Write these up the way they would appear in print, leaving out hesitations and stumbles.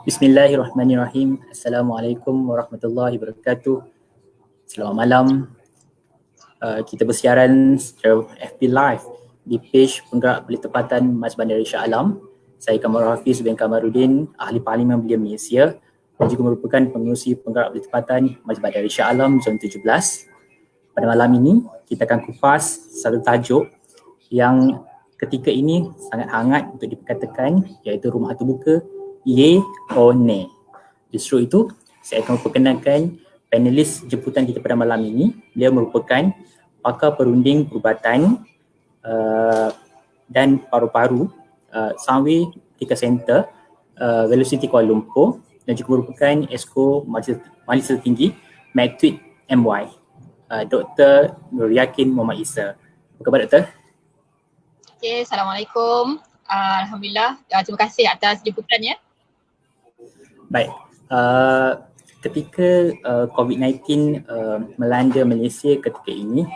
Bismillahirrahmanirrahim. Assalamualaikum warahmatullahi wabarakatuh. Selamat malam. Kita bersiaran secara FB Live di page Penggerak Bertepatan Majlis Bandar Shah Alam. Saya Kamarul Hafiz bin Kamaruddin, Ahli Parlimen Belia Malaysia dan juga merupakan pengerusi Penggerak Bertepatan Majlis Bandar Shah Alam Zon 17. Pada malam ini, kita akan kupas satu tajuk yang ketika ini sangat hangat untuk diperkatakan, iaitu rumah terbuka, ye or nay. Justru itu, saya akan memperkenalkan panelis jemputan kita pada malam ini. Dia merupakan pakar perunding perubatan dan paru-paru Sunway Medical Center, Velocity Kuala Lumpur dan juga merupakan Esko Majlis Tertinggi Mactweet MY, Dr. Nur Yakin Muhammad Isa. Apa khabar, Doktor? Okay, Assalamualaikum. Alhamdulillah, terima kasih atas jemputannya. Baik, ketika COVID-19 melanda Malaysia ketika ini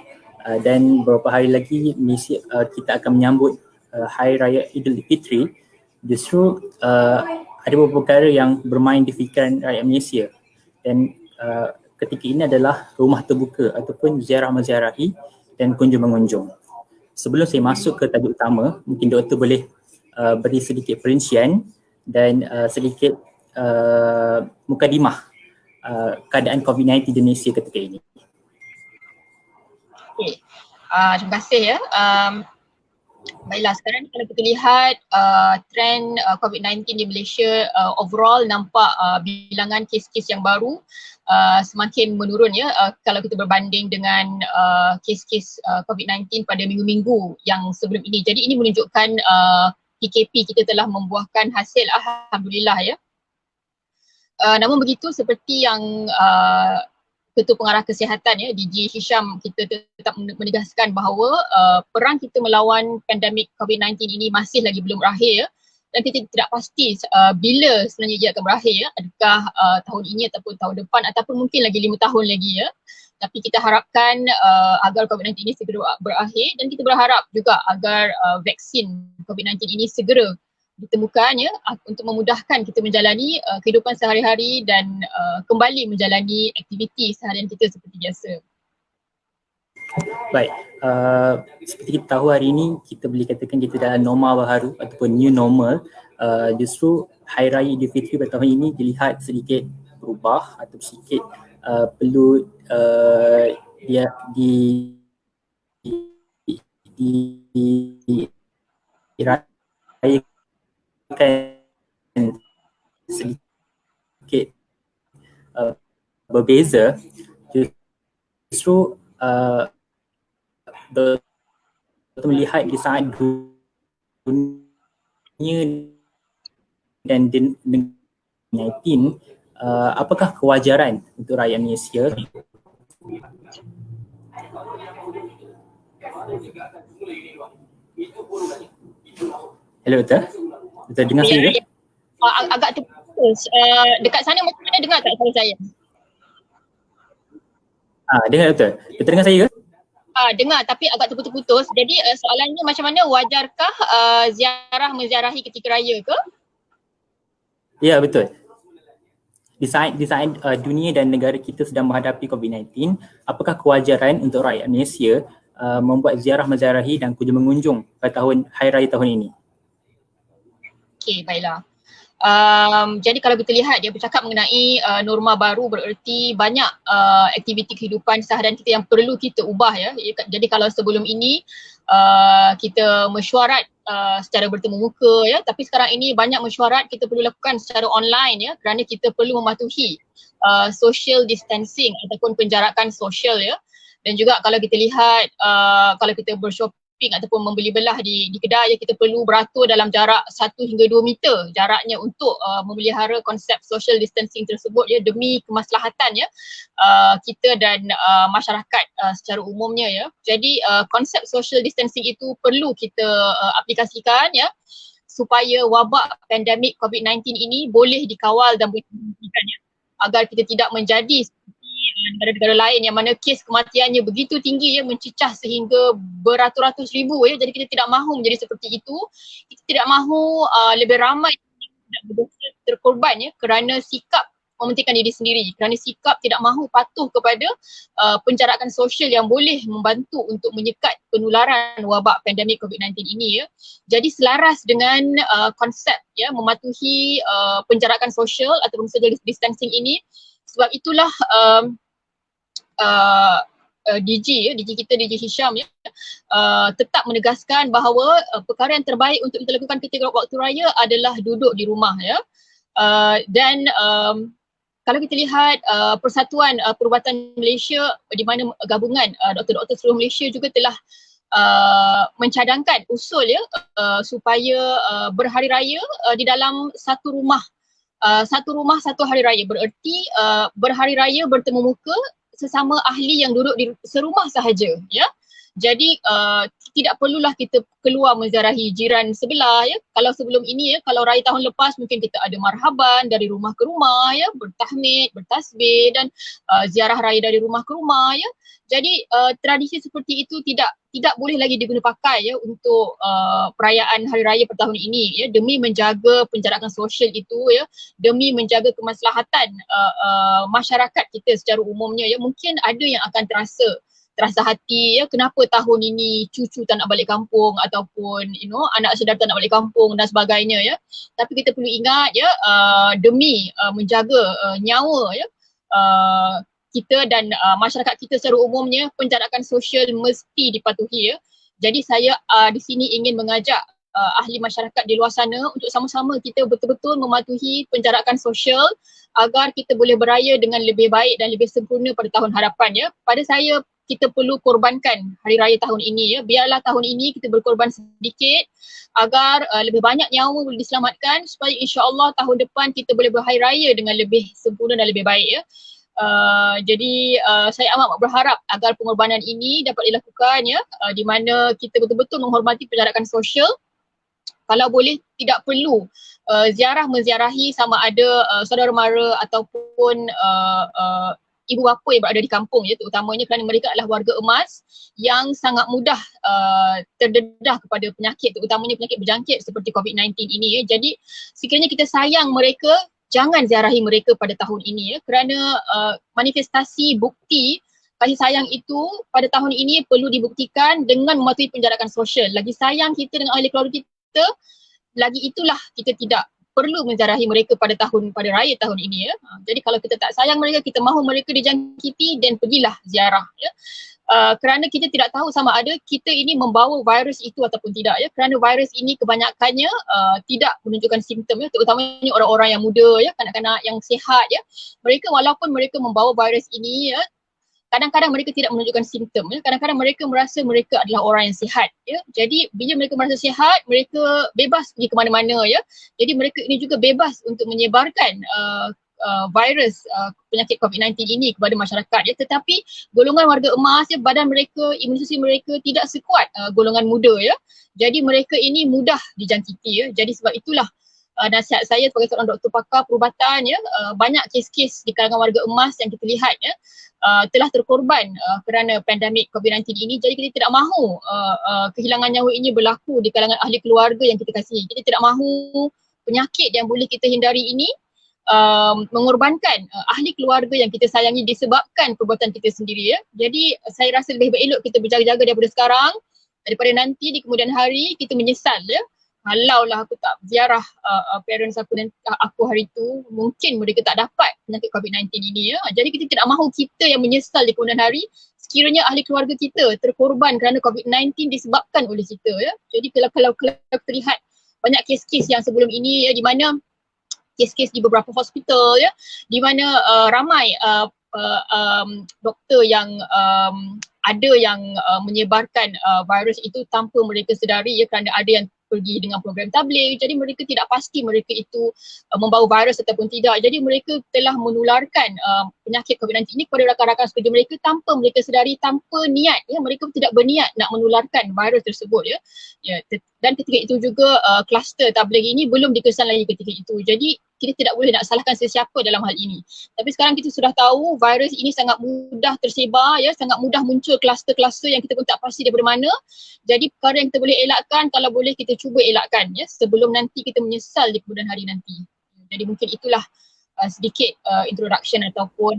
dan beberapa hari lagi Malaysia, kita akan menyambut Hari Raya Aidilfitri, justru ada beberapa perkara yang bermain di fikiran rakyat Malaysia dan ketika ini adalah rumah terbuka ataupun ziarah menziarahi dan kunjung-mengunjung. Sebelum saya masuk ke tajuk utama, mungkin Doktor boleh beri sedikit perincian dan sedikit mukadimah keadaan COVID-19 di Indonesia ketika ini. Okay. Terima kasih ya. Baiklah, sekarang kalau kita lihat trend COVID-19 di Malaysia, overall nampak bilangan kes-kes yang baru semakin menurun ya, kalau kita berbanding dengan kes-kes COVID-19 pada minggu-minggu yang sebelum ini. Jadi ini menunjukkan PKP kita telah membuahkan hasil, alhamdulillah ya. Namun begitu, seperti yang Ketua Pengarah Kesihatan ya, DG Hisham, kita tetap menegaskan bahawa perang kita melawan pandemik COVID-19 ini masih lagi belum berakhir ya. Dan kita tidak pasti bila sebenarnya ia akan berakhir ya, adakah tahun ini ataupun tahun depan ataupun mungkin lagi 5 tahun lagi ya. Tapi kita harapkan agar COVID-19 ini segera berakhir dan kita berharap juga agar vaksin COVID-19 ini segera ditemukan ya, untuk memudahkan kita menjalani kehidupan sehari-hari dan kembali menjalani aktiviti seharian kita seperti biasa. Baik, seperti kita tahu hari ini kita boleh katakan kita dalam normal baru ataupun new normal. Justru Hari Raya Aidilfitri pada tahun ini dilihat sedikit berubah atau sedikit perlu dia dirayakan sedikit berbeza. Justru kita melihat di saat dunia dan COVID-19, apakah kewajaran untuk rakyat Malaysia Hello, Doktor? Doktor dengar saya ke? Agak terputus. Dekat sana macam mana, dengar tak suara saya? Dengar, Doktor. Doktor dengar saya ke? Dengar tapi agak terputus-putus. Jadi soalannya macam mana, wajarkah ziarah menziarahi ketika raya ke? Ya, betul. Di saat dunia dan negara kita sedang menghadapi COVID-19, apakah kewajaran untuk rakyat Malaysia membuat ziarah menziarahi dan kunjung mengunjung pada Hari Raya tahun ini? Okey, baiklah. Jadi kalau kita lihat dia bercakap mengenai norma baru, bererti banyak aktiviti kehidupan seharian kita yang perlu kita ubah ya. Jadi kalau sebelum ini kita mesyuarat secara bertemu muka ya, tapi sekarang ini banyak mesyuarat kita perlu lakukan secara online ya, kerana kita perlu mematuhi social distancing ataupun penjarakan sosial ya. Dan juga kalau kita lihat kalau kita bershopping ataupun membeli belah di kedai, kita perlu beratur dalam jarak 1 hingga 2 meter jaraknya untuk memelihara konsep social distancing tersebut ya, demi kemaslahatan ya kita dan masyarakat secara umumnya ya. Jadi konsep social distancing itu perlu kita aplikasikan ya, supaya wabak pandemik COVID-19 ini boleh dikawal dan boleh dihentikan ya, agar kita tidak menjadi seperti negara-negara lain yang mana kes kematiannya begitu tinggi ya, mencecah sehingga beratus-ratus ribu ya. Jadi kita tidak mahu menjadi seperti itu. Kita tidak mahu lebih ramai terkorban ya kerana sikap mementingkan diri sendiri, kerana sikap tidak mahu patuh kepada penjarakan sosial yang boleh membantu untuk menyekat penularan wabak pandemik COVID-19 ini ya. Jadi selaras dengan konsep ya mematuhi penjarakan sosial ataupun social distancing ini, sebab itulah DG kita, DG Hisham ya, tetap menegaskan bahawa perkara yang terbaik untuk kita lakukan ketika waktu raya adalah duduk di rumah ya. Dan kalau kita lihat Persatuan Perubatan Malaysia, di mana gabungan doktor-doktor seluruh Malaysia juga telah mencadangkan usul ya supaya berhari raya di dalam satu rumah satu hari raya, bererti berhari raya bertemu muka sesama ahli yang duduk di serumah sahaja ya. Jadi tidak perlulah kita keluar menziarahi jiran sebelah ya. Kalau sebelum ini ya, kalau raya tahun lepas mungkin kita ada marhaban dari rumah ke rumah ya, bertahmid, bertasbih dan ziarah raya dari rumah ke rumah ya. Jadi tradisi seperti itu tidak boleh lagi diguna pakai ya untuk perayaan hari raya per tahun ini ya, demi menjaga penjarakan sosial itu ya, demi menjaga kemaslahatan masyarakat kita secara umumnya ya. Mungkin ada yang akan terasa hati ya, kenapa tahun ini cucu tak nak balik kampung ataupun anak saudara tak nak balik kampung dan sebagainya ya. Tapi kita perlu ingat ya, demi menjaga nyawa ya kita dan masyarakat kita secara umumnya, penjarakan sosial mesti dipatuhi ya. Jadi saya di sini ingin mengajak ahli masyarakat di luar sana untuk sama-sama kita betul-betul mematuhi penjarakan sosial agar kita boleh beraya dengan lebih baik dan lebih sempurna pada tahun hadapan ya. Pada saya, kita perlu korbankan hari raya tahun ini ya. Biarlah tahun ini kita berkorban sedikit agar lebih banyak nyawa boleh diselamatkan, supaya insya-Allah tahun depan kita boleh berhari raya dengan lebih sempurna dan lebih baik ya. Jadi saya amat berharap agar pengorbanan ini dapat dilakukan ya, di mana kita betul-betul menghormati penjarakan sosial. Kalau boleh tidak perlu menziarahi sama ada saudara mara ataupun ibu bapa yang berada di kampung ya, terutamanya kerana mereka adalah warga emas yang sangat mudah terdedah kepada penyakit, terutamanya penyakit berjangkit seperti COVID-19 ini ya. Jadi sekiranya kita sayang mereka, jangan ziarahi mereka pada tahun ini ya, kerana manifestasi bukti kasih sayang itu pada tahun ini perlu dibuktikan dengan mematuhi penjarakan sosial. Lagi sayang kita dengan ahli keluarga kita, lagi itulah kita tidak perlu menziarahi mereka pada raya tahun ini ya. Jadi kalau kita tak sayang mereka, kita mahu mereka dijangkiti, dan pergilah ziarah ya. Kerana kita tidak tahu sama ada kita ini membawa virus itu ataupun tidak ya, kerana virus ini kebanyakannya tidak menunjukkan simptom ya, terutamanya orang-orang yang muda ya, kanak-kanak yang sihat ya. Mereka walaupun mereka membawa virus ini ya, kadang-kadang mereka tidak menunjukkan simptom ya. Kadang-kadang mereka merasa mereka adalah orang yang sihat ya. Jadi bila mereka merasa sihat, mereka bebas pergi ke mana-mana ya. Jadi mereka ini juga bebas untuk menyebarkan virus penyakit COVID-19 ini kepada masyarakat ya. Tetapi golongan warga emas ya, badan mereka, imunisasi mereka tidak sekuat golongan muda ya. Jadi mereka ini mudah dijangkiti ya. Jadi sebab itulah nasihat saya sebagai seorang doktor pakar perubatan ya, banyak kes-kes di kalangan warga emas yang kita lihat ya, telah terkorban kerana pandemik COVID-19 ini. Jadi kita tidak mahu kehilangan nyawa ini berlaku di kalangan ahli keluarga yang kita kasihi. Kita tidak mahu penyakit yang boleh kita hindari ini mengorbankan ahli keluarga yang kita sayangi disebabkan perbuatan kita sendiri ya. Jadi saya rasa lebih elok kita berjaga-jaga daripada sekarang, daripada nanti di kemudian hari kita menyesal ya. Kalaulah aku tak ziarah parents aku dan aku hari tu, mungkin mereka tak dapat penyakit COVID-19 ini ya. Jadi kita tidak mahu kita yang menyesal di kemudian hari sekiranya ahli keluarga kita terkorban kerana COVID-19 disebabkan oleh kita ya. Jadi kalau kita lihat banyak kes-kes yang sebelum ini ya, di mana kes-kes di beberapa hospital ya, di mana ramai doktor yang ada yang menyebarkan virus itu tanpa mereka sedari ya, kerana ada yang pergi dengan program tabligh. Jadi mereka tidak pasti mereka itu membawa virus ataupun tidak. Jadi mereka telah menularkan penyakit COVID-19 ini kepada rakan-rakan sekerja mereka tanpa mereka sedari, tanpa niat ya. Mereka tidak berniat nak menularkan virus tersebut ya. dan ketika itu juga kluster tabligh ini belum dikesan lagi ketika itu. Jadi kita tidak boleh nak salahkan sesiapa dalam hal ini. Tapi sekarang kita sudah tahu virus ini sangat mudah tersebar ya, sangat mudah muncul kluster-kluster yang kita pun tak pasti daripada mana. Jadi perkara yang kita boleh elakkan, kalau boleh kita cuba elakkan ya, sebelum nanti kita menyesal di kemudian hari nanti. Jadi mungkin itulah sedikit introduction ataupun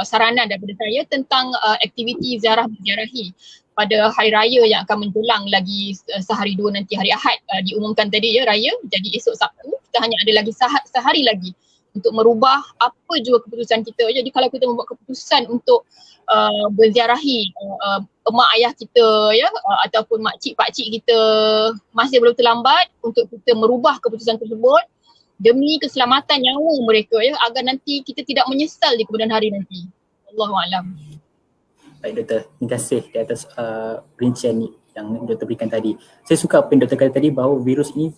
saranan daripada saya tentang aktiviti ziarahi pada hari raya yang akan menjelang lagi sehari dua nanti, hari Ahad diumumkan tadi ya raya. Jadi esok Sabtu kita hanya ada lagi sehari lagi untuk merubah apa jua keputusan kita. Jadi kalau kita membuat keputusan untuk berziarahi emak ayah kita ya, ataupun makcik pakcik kita, masih belum terlambat untuk kita merubah keputusan tersebut demi keselamatan nyawa mereka ya, agar nanti kita tidak menyesal di kemudian hari nanti. Allahuakbar. Baik Doktor, terima kasih di atas perincian yang Doktor berikan tadi. Saya suka apa yang Doktor kata tadi bahawa virus ini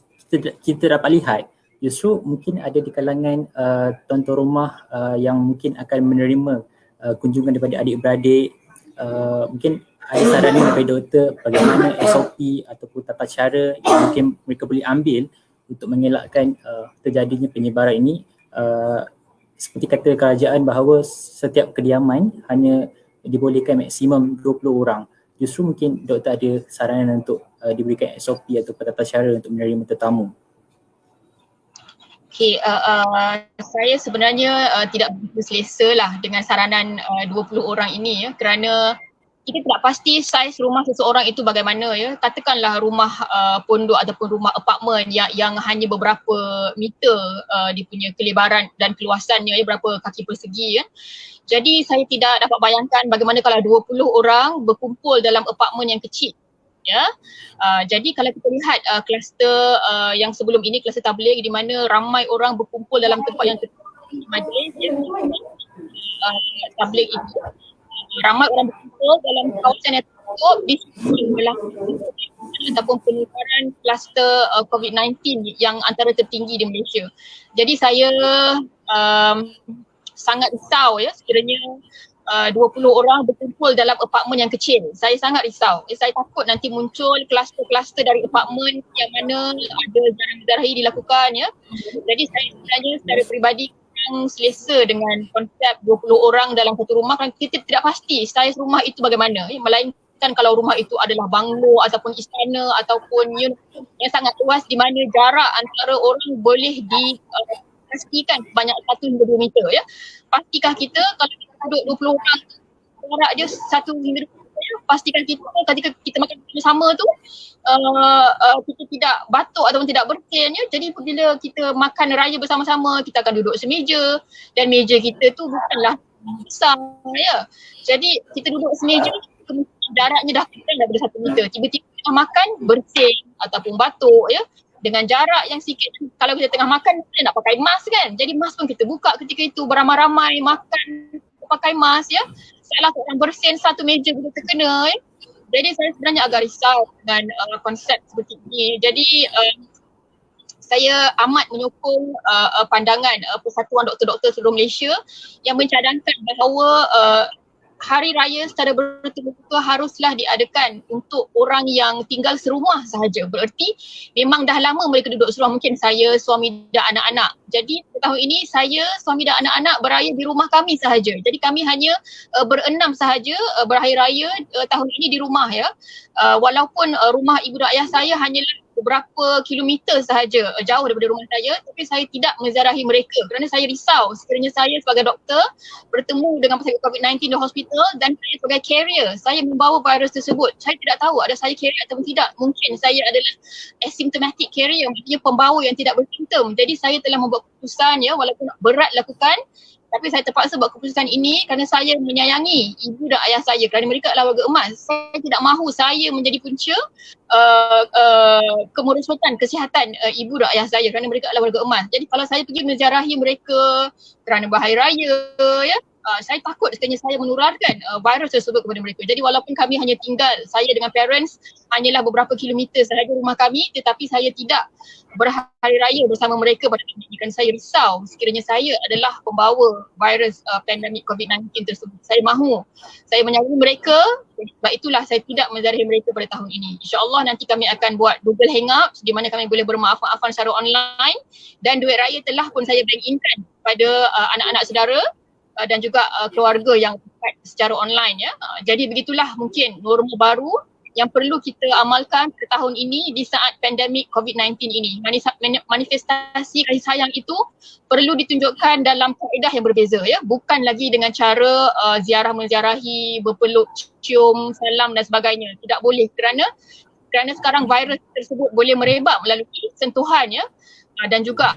kita dapat lihat justru mungkin ada di kalangan tuan-tuan rumah yang mungkin akan menerima kunjungan daripada adik-beradik. Mungkin ada saranan daripada Doktor bagaimana SOP ataupun tata cara yang mungkin mereka boleh ambil untuk mengelakkan terjadinya penyebaran ini. Seperti kata kerajaan bahawa setiap kediaman hanya dibolehkan maksimum 20 orang. Justru mungkin Doktor ada saranan untuk diberikan SOP atau tata cara untuk menerima tetamu. Okay, saya sebenarnya tidak berselesa lah dengan saranan 20 orang ini ya, kerana kita tidak pasti saiz rumah seseorang itu bagaimana ya. Katakanlah rumah pondok ataupun rumah apartmen yang hanya beberapa meter dia punya kelebaran dan keluasannya ya, berapa kaki persegi ya. Jadi saya tidak dapat bayangkan bagaimana kalau 20 orang berkumpul dalam apartmen yang kecil ya. Jadi kalau kita lihat kluster yang sebelum ini, kluster tabligh di mana ramai orang berkumpul dalam tempat yang tertutup, majlis ya, tabligh itu ramai orang berkumpul dalam kawasan yang tertutup di sebelah ataupun penyebaran kluster COVID-19 yang antara tertinggi di Malaysia. Jadi saya sangat risau ya sekiranya 20 orang berkumpul dalam apartmen yang kecil. Saya sangat risau. Saya takut nanti muncul kluster-kluster dari apartmen yang mana ada ziarahi dilakukan ya. Jadi saya sebenarnya secara peribadi yang selesa dengan konsep 20 orang dalam satu rumah kerana kita tidak pasti saiz rumah itu bagaimana ya. Melainkan kalau rumah itu adalah banglo ataupun istana ataupun yang sangat luas di mana jarak antara orang boleh dipastikan banyak 1 hingga 2 meter ya. Pastikah kita kalau kita duduk 20 orang jarak dia 1 hingga 2 meter ya, pastikan kita ketika kita makan bersama tu kita tidak batuk ataupun tidak bersin ya. Jadi bila kita makan raya bersama-sama kita akan duduk semeja dan meja kita tu bukanlah besar ya. Jadi kita duduk semeja jaraknya dah kurang daripada 1 meter. Tiba-tiba tengah makan bersin ataupun batuk ya. Dengan jarak yang sikit, kalau kita tengah makan kita nak pakai mask kan. Jadi mask pun kita buka ketika itu beramai-ramai makan pakai mask ya. Salah seorang bersin 1 meja bila terkena ya. Jadi saya sebenarnya agak risau dengan konsep seperti ini. Jadi saya amat menyokong pandangan Persatuan Doktor-Doktor Seluruh Malaysia yang mencadangkan bahawa hari raya secara betul-betul haruslah diadakan untuk orang yang tinggal serumah sahaja. Bererti memang dah lama mereka duduk serumah, mungkin saya, suami dan anak-anak. Jadi tahun ini saya, suami dan anak-anak beraya di rumah kami sahaja. Jadi kami hanya berenam sahaja berhari raya tahun ini di rumah ya. Walaupun rumah ibu dan ayah saya hanyalah beberapa kilometer sahaja jauh daripada rumah saya, tapi saya tidak menziarahi mereka kerana saya risau sekiranya saya sebagai doktor bertemu dengan pesakit COVID-19 di hospital dan saya sebagai carrier, saya membawa virus tersebut. Saya tidak tahu ada saya carrier ataupun tidak. Mungkin saya adalah asymptomatic carrier, maksudnya pembawa yang tidak bersimptom. Jadi saya telah membuat keputusan ya, walaupun berat lakukan, tapi saya terpaksa buat keputusan ini kerana saya menyayangi ibu dan ayah saya kerana mereka adalah warga emas. Saya tidak mahu saya menjadi punca kemerosotan kesihatan ibu dan ayah saya kerana mereka adalah warga emas. Jadi kalau saya pergi menziarahi mereka kerana berhari raya ya, saya takut sekiranya saya menularkan virus tersebut kepada mereka. Jadi walaupun kami hanya tinggal, saya dengan parents hanyalah beberapa kilometer sahaja rumah kami, tetapi saya tidak berhari raya bersama mereka pada tahun ini. Kerana saya risau sekiranya saya adalah pembawa virus pandemik COVID-19 tersebut. Saya mahu saya menyayangi mereka, sebab itulah saya tidak menzahirkan mereka pada tahun ini. InsyaAllah nanti kami akan buat Google Hangouts di mana kami boleh bermaaf-maafan secara online, dan duit raya telah pun saya bank in-kan pada anak-anak saudara dan juga keluarga yang secara online ya. Jadi begitulah mungkin norma baru yang perlu kita amalkan pada tahun ini di saat pandemik COVID-19 ini. Manifestasi kasih sayang itu perlu ditunjukkan dalam kaedah yang berbeza ya, bukan lagi dengan cara ziarah menziarahi, berpeluk, cium, salam dan sebagainya. Tidak boleh kerana sekarang virus tersebut boleh merebak melalui sentuhan ya, dan juga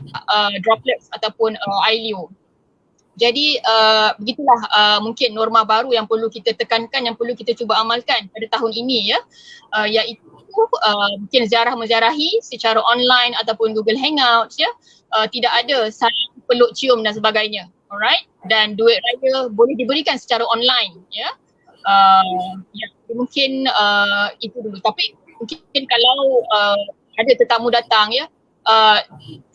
droplets ataupun air liur. Jadi begitulah mungkin norma baru yang perlu kita tekankan, yang perlu kita cuba amalkan pada tahun ini ya, iaitu mungkin ziarah menziarahi secara online ataupun Google Hangouts ya, tidak ada saling peluk cium dan sebagainya, alright, dan duit raya boleh diberikan secara online ya. Ya mungkin itu dulu, tapi mungkin kalau ada tetamu datang ya,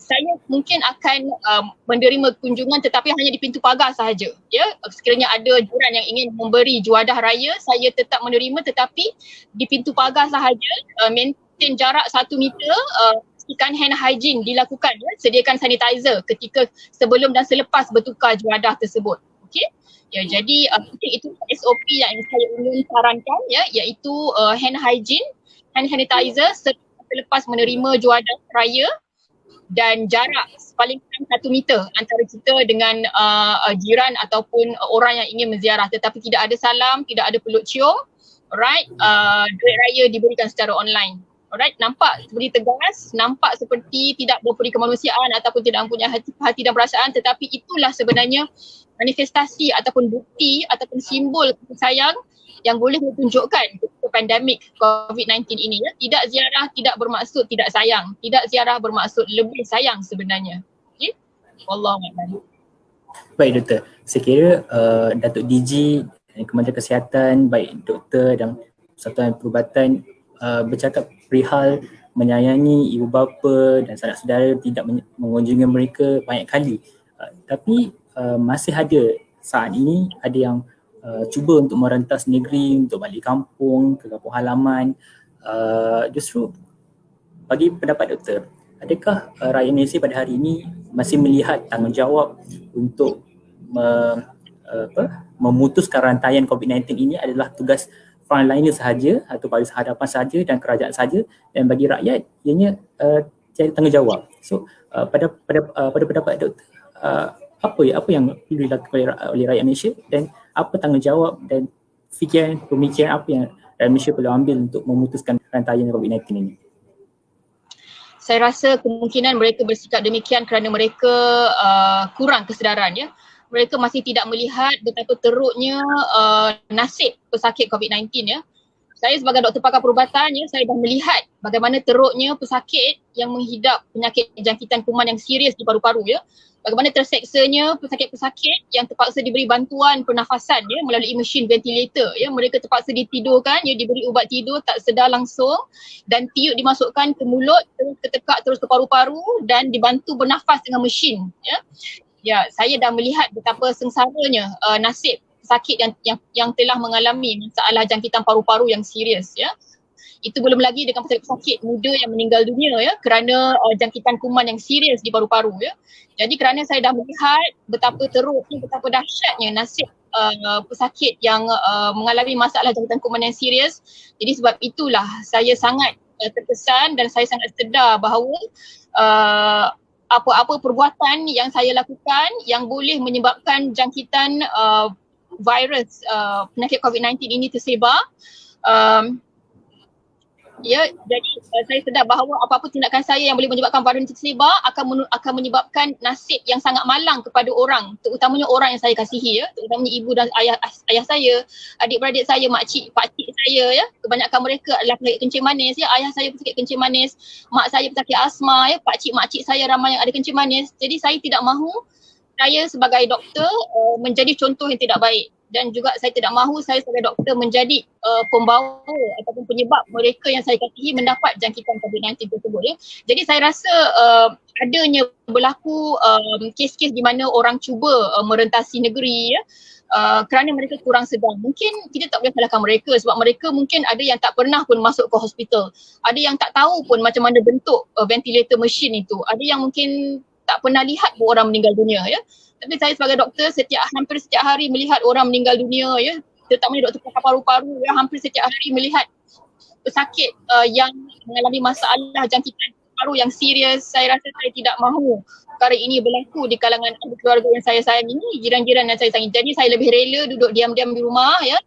saya mungkin akan menerima kunjungan tetapi hanya di pintu pagar sahaja ya. Sekiranya ada jiran yang ingin memberi juadah raya, saya tetap menerima tetapi di pintu pagar sahaja, maintain jarak 1 meter, pastikan hand hygiene dilakukan ya, sediakan sanitizer ketika sebelum dan selepas bertukar juadah tersebut. Okey. Ya, jadi mungkin itu SOP yang saya ingin sarankan ya, iaitu hand hygiene, hand sanitizer selepas menerima juadah raya, dan jarak paling kurang 1 meter antara kita dengan jiran ataupun orang yang ingin menziarah, tetapi tidak ada salam, tidak ada peluk cium. Alright, duit raya diberikan secara online. Alright, nampak seperti tegas, nampak seperti tidak berperi kemanusiaan ataupun tidak mempunyai hati dan perasaan, tetapi itulah sebenarnya manifestasi ataupun bukti ataupun simbol kasih sayang yang boleh ditunjukkan ketika pandemik COVID-19 ini ya. Tidak ziarah tidak bermaksud tidak sayang, tidak ziarah bermaksud lebih sayang sebenarnya. Okey. Wallahualam. Baik Doktor, saya kira Datuk DG dan Kementerian Kesihatan, baik doktor dan Persatuan Perubatan bercakap perihal menyayangi ibu bapa dan sanak saudara, tidak mengunjungi mereka banyak kali. Tapi masih ada saat ini ada yang cuba untuk merentas negeri, untuk balik kampung, ke kampung halaman. Justru bagi pendapat doktor, adakah rakyat Malaysia pada hari ini masih melihat tanggungjawab untuk memutuskan rantaian COVID-19 ini adalah tugas frontliner sahaja atau baris hadapan sahaja dan kerajaan sahaja, dan bagi rakyat ianya tiada tanggungjawab. So pada pendapat doktor, apa yang perlu dilakukan oleh rakyat Malaysia, dan apa tanggungjawab dan pemikiran apa yang rakyat Malaysia perlu ambil untuk memutuskan rantaian COVID-19 ini? Saya rasa kemungkinan mereka bersikap demikian kerana mereka kurang kesedaran ya. Mereka masih tidak melihat betapa teruknya nasib pesakit COVID-19 ya. Saya sebagai doktor pakar perubatan ya, saya dah melihat bagaimana teruknya pesakit yang menghidap penyakit jangkitan kuman yang serius di paru-paru ya. Bagaimana terseksanya pesakit-pesakit yang terpaksa diberi bantuan pernafasan ya melalui mesin ventilator ya. Mereka terpaksa ditidurkan ya, diberi ubat tidur tak sedar langsung, dan tiup dimasukkan ke mulut, terus ketekak terus ke paru-paru dan dibantu bernafas dengan mesin ya. Ya, saya dah melihat betapa sengsaranya nasib pesakit yang telah mengalami masalah jangkitan paru-paru yang serius ya. Itu belum lagi dengan pesakit muda yang meninggal dunia ya kerana jangkitan kuman yang serius di paru-paru ya. Jadi kerana saya dah melihat betapa teruknya, betapa dahsyatnya nasib pesakit yang mengalami masalah jangkitan kuman yang serius, jadi sebab itulah saya sangat terkesan dan saya sangat sedar bahawa apa-apa perbuatan yang saya lakukan yang boleh menyebabkan jangkitan virus penyakit COVID-19 ini tersebar, ya, jadi saya sedar bahawa apa-apa tindakan saya yang boleh menyebabkan virus tersebar akan menyebabkan nasib yang sangat malang kepada orang, terutamanya orang yang saya kasihi ya, terutamanya ibu dan ayah saya, adik-beradik saya, makcik, pakcik saya ya. Kebanyakan mereka adalah pesakit kencing manis ya. Ayah saya pesakit kencing manis, mak saya pesakit asma ya, pakcik makcik saya ramai yang ada kencing manis. Jadi saya tidak mahu saya sebagai doktor menjadi contoh yang tidak baik, dan juga saya tidak mahu saya sebagai doktor menjadi pembawa ataupun penyebab mereka yang saya kasihi mendapat jangkitan COVID-19 tersebut ya. Jadi saya rasa adanya berlaku kes-kes di mana orang cuba merentasi negeri ya, kerana mereka kurang sedar. Mungkin kita tak boleh salahkan mereka sebab mereka mungkin ada yang tak pernah pun masuk ke hospital. Ada yang tak tahu pun macam mana bentuk ventilator machine itu. Ada yang mungkin tak pernah lihat pun orang meninggal dunia ya. Tapi saya sebagai doktor hampir setiap hari melihat orang meninggal dunia ya. Terutamanya doktor paru-paru ya, hampir setiap hari melihat pesakit yang mengalami masalah jangkitan paru yang serius. Saya rasa saya tidak mahu perkara ini berlaku di kalangan ahli keluarga yang saya sayangi, jiran-jiran yang saya sayangi. Jadi saya lebih rela duduk diam-diam di rumah ya,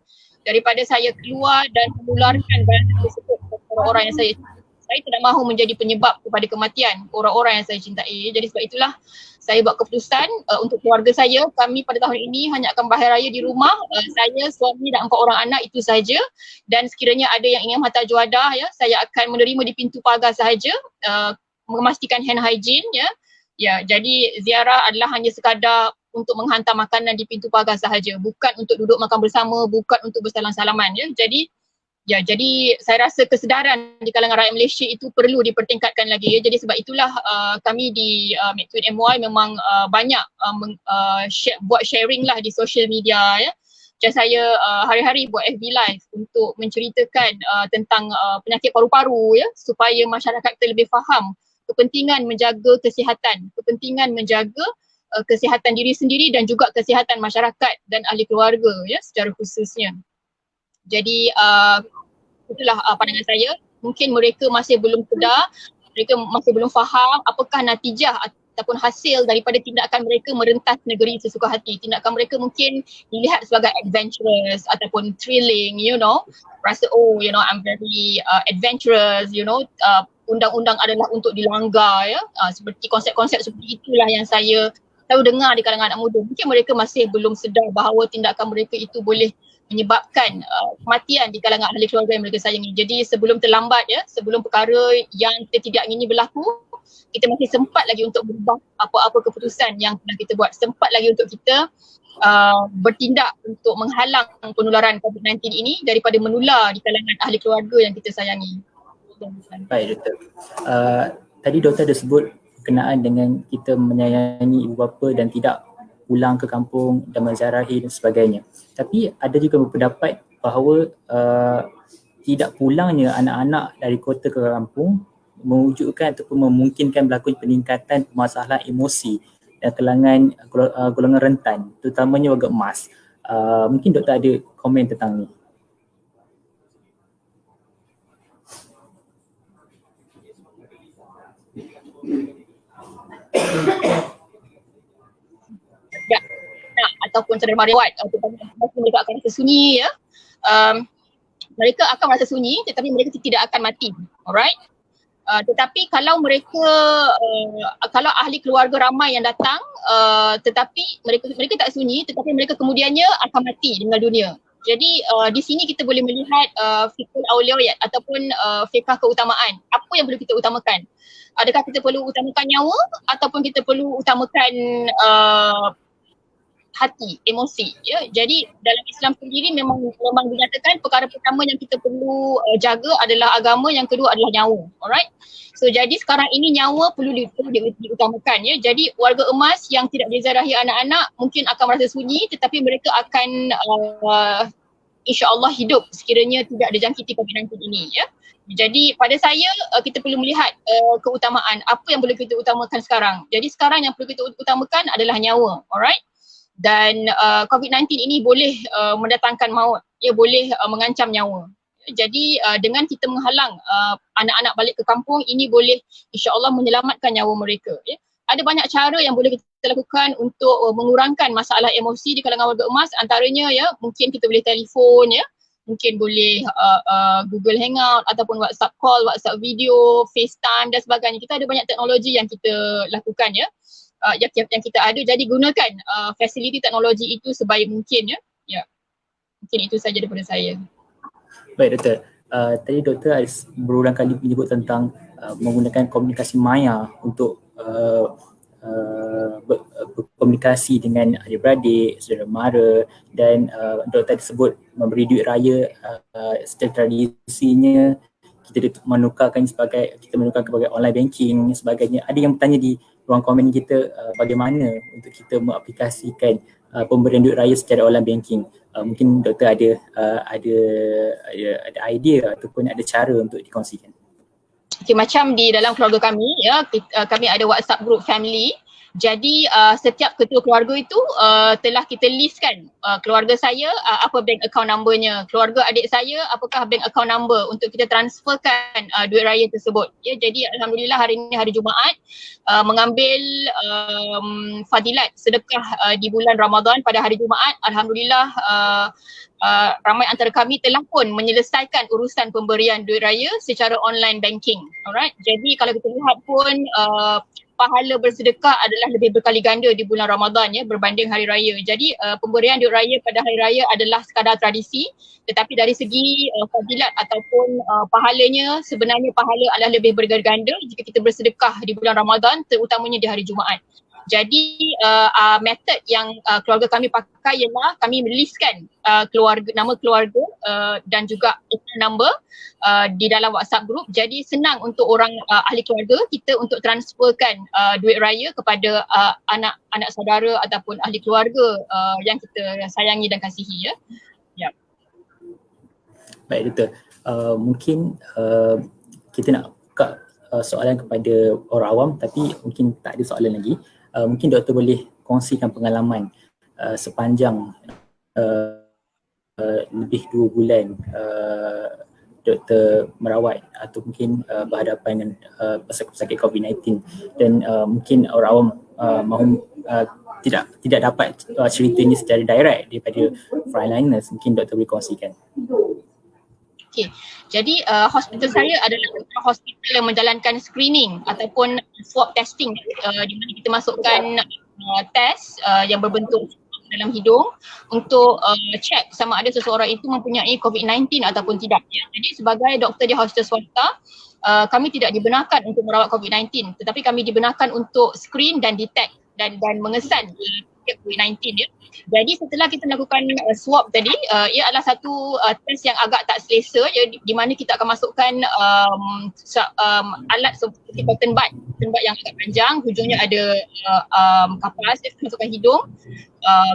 daripada saya keluar dan menularkan barang tersebut kepada orang-orang yang saya tidak mahu menjadi penyebab kepada kematian orang-orang yang saya cintai. Jadi sebab itulah saya buat keputusan untuk keluarga saya, kami pada tahun ini hanya akan berhari raya di rumah, saya, suami dan 4 orang anak, itu sahaja. Dan sekiranya ada yang ingin hantar juadah ya, saya akan menerima di pintu pagar sahaja, memastikan hand hygiene ya. Ya, jadi ziarah adalah hanya sekadar untuk menghantar makanan di pintu pagar sahaja, bukan untuk duduk makan bersama, bukan untuk bersalam-salaman ya. Jadi saya rasa kesedaran di kalangan rakyat Malaysia itu perlu dipertingkatkan lagi ya. Jadi sebab itulah kami di McTwin MY memang banyak buat sharing lah di social media ya. Macam saya hari-hari buat FB Live untuk menceritakan tentang penyakit paru-paru ya, supaya masyarakat kita lebih faham kepentingan menjaga kesihatan, kepentingan menjaga kesihatan diri sendiri dan juga kesihatan masyarakat dan ahli keluarga ya secara khususnya. Jadi itulah pandangan saya. Mungkin mereka masih belum sedar, mereka masih belum faham apakah natijah ataupun hasil daripada tindakan mereka merentas negeri sesuka hati. Tindakan mereka mungkin dilihat sebagai adventurous ataupun thrilling, you know. Rasa I'm very adventurous, undang-undang adalah untuk dilanggar ya. Seperti konsep-konsep seperti itulah yang saya tahu dengar di kalangan anak muda. Mungkin mereka masih belum sedar bahawa tindakan mereka itu boleh menyebabkan kematian di kalangan ahli keluarga yang mereka sayangi. Jadi sebelum terlambat ya, sebelum perkara yang kita tidak ingini berlaku, kita masih sempat lagi untuk berubah apa-apa keputusan yang telah kita buat. Sempat lagi untuk kita bertindak untuk menghalang penularan COVID-19 ini daripada menular di kalangan ahli keluarga yang kita sayangi. Baik doktor. Tadi doktor ada sebut berkenaan dengan kita menyayangi ibu bapa dan tidak pulang ke kampung dan menziarahi dan sebagainya. Tapi ada juga berpendapat bahawa tidak pulangnya anak-anak dari kota ke kampung mewujudkan ataupun memungkinkan berlaku peningkatan masalah emosi dan kalangan golongan rentan, terutamanya warga emas. Mungkin doktor ada komen tentang ni. Ataupun saudara mariwat, mereka akan rasa sunyi ya. Mereka akan merasa sunyi tetapi mereka tidak akan mati. Alright. Tetapi kalau mereka kalau ahli keluarga ramai yang datang tetapi mereka tak sunyi, tetapi mereka kemudiannya akan mati dengan dunia. Jadi di sini kita boleh melihat fikul aulawiyat ataupun fikah keutamaan. Apa yang perlu kita utamakan? Adakah kita perlu utamakan nyawa ataupun kita perlu utamakan hati, emosi ya. Jadi dalam Islam sendiri memang dinyatakan perkara pertama yang kita perlu jaga adalah agama, yang kedua adalah nyawa. Alright. So jadi sekarang ini nyawa perlu diutamakan ya. Jadi warga emas yang tidak diziarahi anak-anak mungkin akan merasa sunyi, tetapi mereka akan insya-Allah hidup sekiranya tidak dijangkiti COVID-19 ini ya. Jadi pada saya kita perlu melihat keutamaan apa yang perlu kita utamakan sekarang. Jadi sekarang yang perlu kita utamakan adalah nyawa. Alright. Dan COVID-19 ini boleh mendatangkan maut, ia boleh mengancam nyawa. Jadi dengan kita menghalang anak-anak balik ke kampung, ini boleh insya-Allah menyelamatkan nyawa mereka ya. Ada banyak cara yang boleh kita lakukan untuk mengurangkan masalah emosi di kalangan warga emas. Antaranya ya, mungkin kita boleh telefon ya, mungkin boleh Google Hangout ataupun WhatsApp call, WhatsApp video, FaceTime dan sebagainya. Kita ada banyak teknologi yang kita lakukan ya. Yang kita ada, jadi gunakan fasiliti teknologi itu sebaik mungkin ya. Ya. Mungkin itu saja daripada saya. Baik doktor. Tadi doktor berulang kali menyebut tentang menggunakan komunikasi maya untuk komunikasi dengan adik-beradik, saudara mara, dan doktor tersebut memberi duit raya secara tradisinya kita menukarkan sebagai online banking dan sebagainya. Ada yang bertanya di ruang komen kita bagaimana untuk kita mengaplikasikan pemberian duit raya secara online banking. Mungkin doktor ada idea ataupun ada cara untuk dikongsikan. Okay, macam di dalam keluarga kami ya, kami ada WhatsApp group family. Jadi setiap ketua keluarga itu telah kita listkan keluarga saya apa bank account numbernya, keluarga adik saya apakah bank account number untuk kita transferkan duit raya tersebut. Ya, jadi alhamdulillah hari ini hari Jumaat mengambil fadilat sedekah di bulan Ramadan pada hari Jumaat. Alhamdulillah ramai antara kami telah pun menyelesaikan urusan pemberian duit raya secara online banking. Alright. Jadi kalau kita lihat pun pahala bersedekah adalah lebih berkali ganda di bulan Ramadan ya berbanding hari raya. Jadi pemberian duit raya pada hari raya adalah sekadar tradisi, tetapi dari segi fadilat ataupun pahalanya, sebenarnya pahala adalah lebih berganda jika kita bersedekah di bulan Ramadan, terutamanya di hari Jumaat. Jadi metod yang keluarga kami pakai ialah kami melistkan nama keluarga dan juga account number di dalam WhatsApp group. Jadi senang untuk orang ahli keluarga kita untuk transferkan duit raya kepada anak saudara ataupun ahli keluarga yang kita sayangi dan kasihi ya. Ya. Baik doktor, mungkin kita nak buka soalan kepada orang awam tapi mungkin tak ada soalan lagi. Mungkin doktor boleh kongsikan pengalaman sepanjang lebih 2 bulan doktor merawat atau mungkin berhadapan dengan pesakit COVID-19 dan mungkin orang awam mahu tidak dapat ceritanya secara direct daripada frontliners. Mungkin doktor boleh kongsikan. Okay. Jadi hospital saya adalah hospital yang menjalankan screening ataupun swab testing di mana kita masukkan test yang berbentuk dalam hidung untuk check sama ada seseorang itu mempunyai COVID-19 ataupun tidak. Ya. Jadi sebagai doktor di hospital swasta, kami tidak dibenarkan untuk merawat COVID-19 tetapi kami dibenarkan untuk screen dan detect dan mengesan COVID-19 ya. Jadi setelah kita melakukan swab tadi, ia adalah satu test yang agak tak selesa ya, di mana kita akan masukkan alat seperti cotton bud yang agak panjang, hujungnya ada kapas, kita masukkan hidung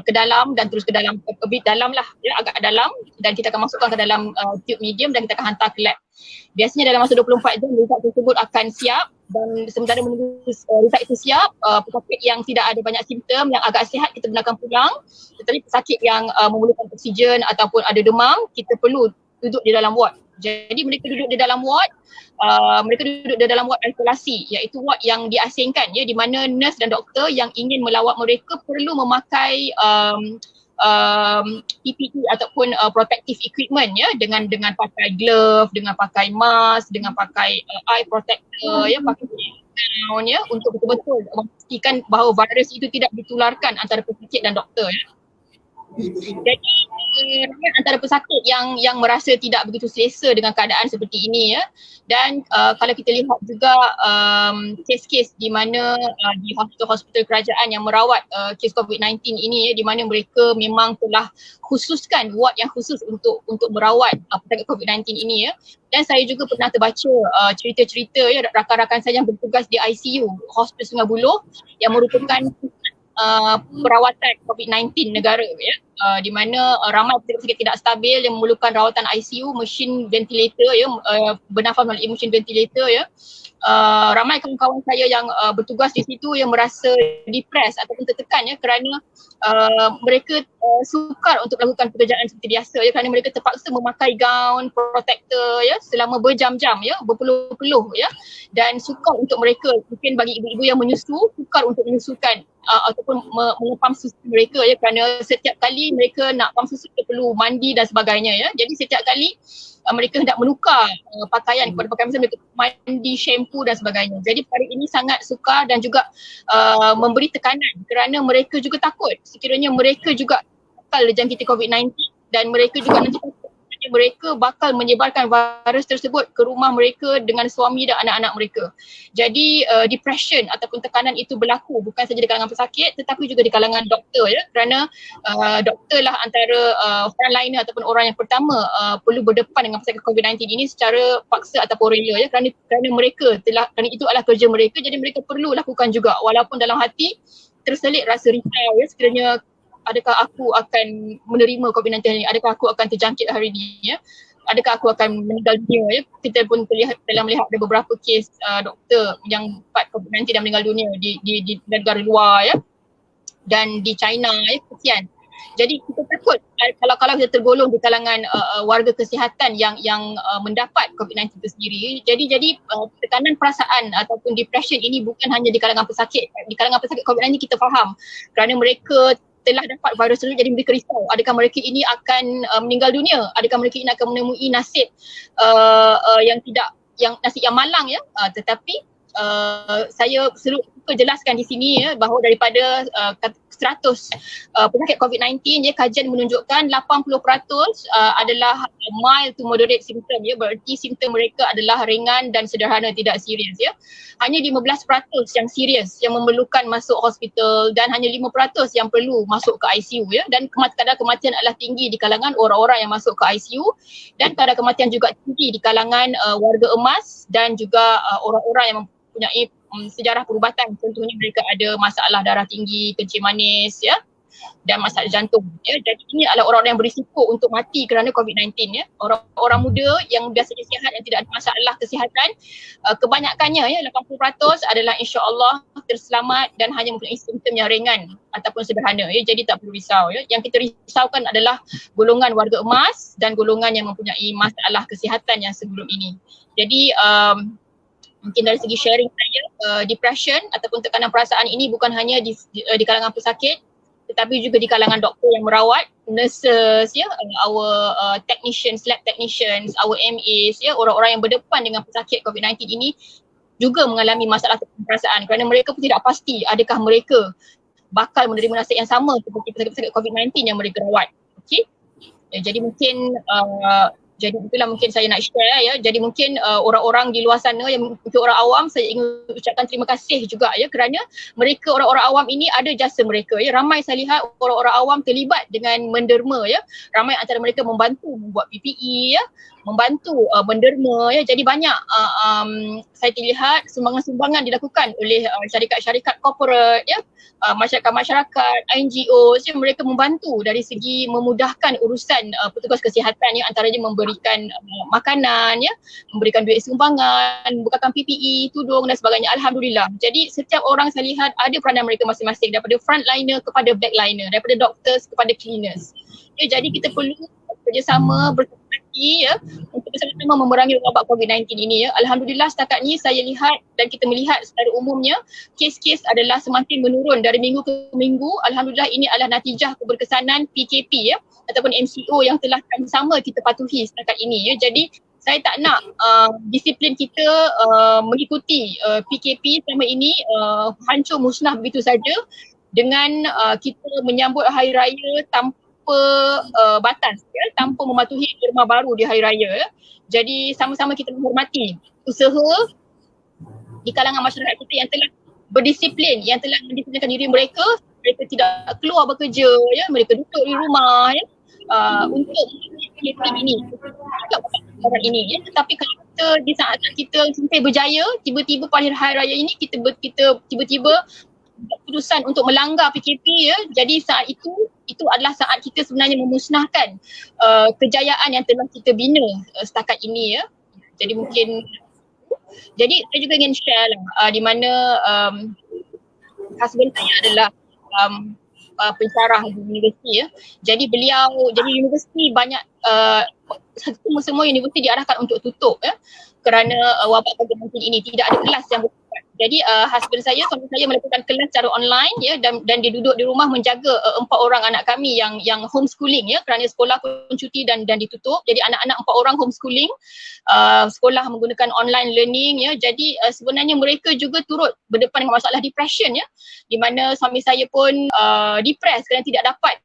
ke dalam dan terus ke dalam, lebih dalam lah ya, agak dalam, dan kita akan masukkan ke dalam tube medium dan kita akan hantar ke lab. Biasanya dalam masa 24 jam result tersebut akan siap, dan sementara menunggu result itu siap, pesakit yang tidak ada banyak simptom, yang agak sihat kita benarkan pulang. Tetapi pesakit yang memerlukan oksigen ataupun ada demam, kita perlu duduk di dalam ward. Jadi mereka duduk di dalam ward, isolasi, iaitu ward yang diasingkan ya, di mana nurse dan doktor yang ingin melawat mereka perlu memakai PPE ataupun protective equipment ya, dengan pakai glove, dengan pakai mask, dengan pakai eye protector ya, pakai gown ya, untuk betul-betul memastikan bahawa virus itu tidak ditularkan antara pesakit dan doktor ya. Jadi antara pesakit yang merasa tidak begitu selesa dengan keadaan seperti ini ya. Dan kalau kita lihat juga kes-kes di mana di hospital-hospital kerajaan yang merawat kes COVID-19 ini ya, di mana mereka memang telah khususkan ward yang khusus untuk merawat pesakit COVID-19 ini ya. Dan saya juga pernah terbaca cerita-cerita ya, rakan-rakan saya yang bertugas di ICU Hospital Sungai Buloh yang merupakan perawatan COVID-19 negara ya, di mana ramai pesakit tidak stabil yang memerlukan rawatan ICU, mesin ventilator ya, bernafas melalui mesin ventilator ya. Ramai kawan-kawan saya yang bertugas di situ yang merasa depres ataupun tertekan ya, kerana mereka sukar untuk melakukan pekerjaan seperti biasa ya, kerana mereka terpaksa memakai gaun protector ya selama berjam-jam ya, berpeluh-peluh ya, dan sukar untuk mereka, mungkin bagi ibu-ibu yang menyusu, sukar untuk menyusukan ataupun mengepam susu mereka ya, kerana setiap kali mereka nak pam susu mereka perlu mandi dan sebagainya ya. Jadi setiap kali mereka hendak menukar pakaian kepada pakaian, mereka mandi, shampoo dan sebagainya. Jadi perkara ini sangat sukar dan juga memberi tekanan, kerana mereka juga takut sekiranya mereka juga bakal dijangkiti COVID-19 dan mereka juga nanti mereka bakal menyebarkan virus tersebut ke rumah mereka dengan suami dan anak-anak mereka. Jadi depression ataupun tekanan itu berlaku bukan saja di kalangan pesakit tetapi juga di kalangan doktor ya, kerana doktor lah antara frontliner ataupun orang yang pertama perlu berdepan dengan pesakit COVID-19 ini secara paksa ataupun rela ya, kerana kerana itu adalah kerja mereka, jadi mereka perlu lakukan juga walaupun dalam hati terselit rasa risau ya, sekiranya adakah aku akan menerima COVID-19 ini, adakah aku akan terjangkit hari ini ya, adakah aku akan meninggal dunia ya. Kita pun telah melihat ada beberapa kes doktor yang dapat COVID-19 dan meninggal dunia di negara luar ya, dan di China ya, kesian. Jadi kita takut kalau kita tergolong di kalangan warga kesihatan yang mendapat COVID-19 itu sendiri. Jadi tekanan perasaan ataupun depression ini bukan hanya di kalangan pesakit. Di kalangan pesakit COVID-19 kita faham kerana mereka telah dapat virus tersebut, jadi mereka risau adakah mereka ini akan meninggal dunia, adakah mereka ini akan menemui nasib nasib yang malang ya. Tetapi saya selalu jelaskan di sini ya, bahawa daripada 100 pesakit COVID-19 ya, kajian menunjukkan 80% adalah mild to moderate symptom ya, berarti simptom mereka adalah ringan dan sederhana, tidak serius ya. Hanya 15% yang serius yang memerlukan masuk hospital dan hanya 5% yang perlu masuk ke ICU ya, dan kadar kematian adalah tinggi di kalangan orang-orang yang masuk ke ICU dan kadar kematian juga tinggi di kalangan warga emas dan juga orang-orang yang mempunyai sejarah perubatan. Contohnya mereka ada masalah darah tinggi, kencing manis ya, dan masalah jantung ya. Jadi ini adalah orang-orang yang berisiko untuk mati kerana COVID-19 ya. Orang-orang muda yang biasanya sihat, yang tidak ada masalah kesihatan, kebanyakannya ya 80% adalah insya-Allah terselamat dan hanya mempunyai simptom yang ringan ataupun sederhana ya. Jadi tak perlu risau ya. Yang kita risaukan adalah golongan warga emas dan golongan yang mempunyai masalah kesihatan yang sebelum ini. Jadi mungkin dari segi sharing saya, depression ataupun tekanan perasaan ini bukan hanya di kalangan pesakit tetapi juga di kalangan doktor yang merawat, nurses ya, our technicians, lab technicians, our MAs ya, orang-orang yang berdepan dengan pesakit COVID-19 ini juga mengalami masalah tekanan perasaan kerana mereka pun tidak pasti adakah mereka bakal menerima nasib yang sama seperti pesakit-pesakit COVID-19 yang mereka rawat. Okey. Jadi mungkin jadi itulah mungkin saya nak share ya. Jadi mungkin orang-orang di luar sana yang mungkin orang awam, saya ingin ucapkan terima kasih juga ya, kerana mereka, orang-orang awam ini ada jasa mereka ya. Ramai saya lihat orang-orang awam terlibat dengan menderma ya. Ramai antara mereka membantu membuat PPE ya, membantu menderma ya. Jadi banyak saya terlihat sumbangan-sumbangan dilakukan oleh syarikat-syarikat corporate ya, masyarakat-masyarakat, NGO ya. Mereka membantu dari segi memudahkan urusan petugas kesihatan ya, antaranya memberikan makanan ya, memberikan duit sumbangan, bukakan PPE, tudung dan sebagainya. Alhamdulillah. Jadi setiap orang saya lihat ada peranan mereka masing-masing, daripada frontliner kepada backliner, daripada doctors kepada cleaners. Ya, jadi kita perlu bekerjasama bersama-sama ya untuk bersama-sama memerangi wabak COVID-19 ini ya. Alhamdulillah setakat ni saya lihat dan kita melihat secara umumnya kes-kes adalah semakin menurun dari minggu ke minggu. Alhamdulillah ini adalah natijah keberkesanan PKP ya, ataupun MCO yang telah sama kita patuhi setakat ini ya. Jadi saya tak nak disiplin kita mengikuti PKP selama ini hancur musnah begitu saja dengan kita menyambut hari raya tanpa batas ya, tanpa mematuhi norma baru di hari raya ya. Jadi sama-sama kita menghormati usaha di kalangan masyarakat kita yang telah berdisiplin, yang telah mendisiplinkan diri mereka. Mereka tidak keluar bekerja ya, mereka duduk di rumah ya, untuk ini ini ya. Tetapi kalau kita di saat kita sampai berjaya, tiba-tiba pada hari raya ini kita tiba-tiba keputusan untuk melanggar PKP ya. Jadi saat itu adalah saat kita sebenarnya memusnahkan kejayaan yang telah kita bina setakat ini ya. Jadi mungkin saya juga ingin share lah di mana husband saya adalah pensyarah di universiti ya. Jadi universiti banyak semua universiti diarahkan untuk tutup ya kerana wabak COVID-19 ini. Tidak ada kelas yang berkuat. Jadi husband saya, suami saya melakukan kelas secara online ya, dan dia duduk di rumah menjaga 4 orang anak kami yang homeschooling ya, kerana sekolah pun cuti dan ditutup. Jadi anak-anak 4 orang homeschooling, sekolah menggunakan online learning ya. Jadi sebenarnya mereka juga turut berdepan dengan masalah depression ya, di mana suami saya pun depressed kerana tidak dapat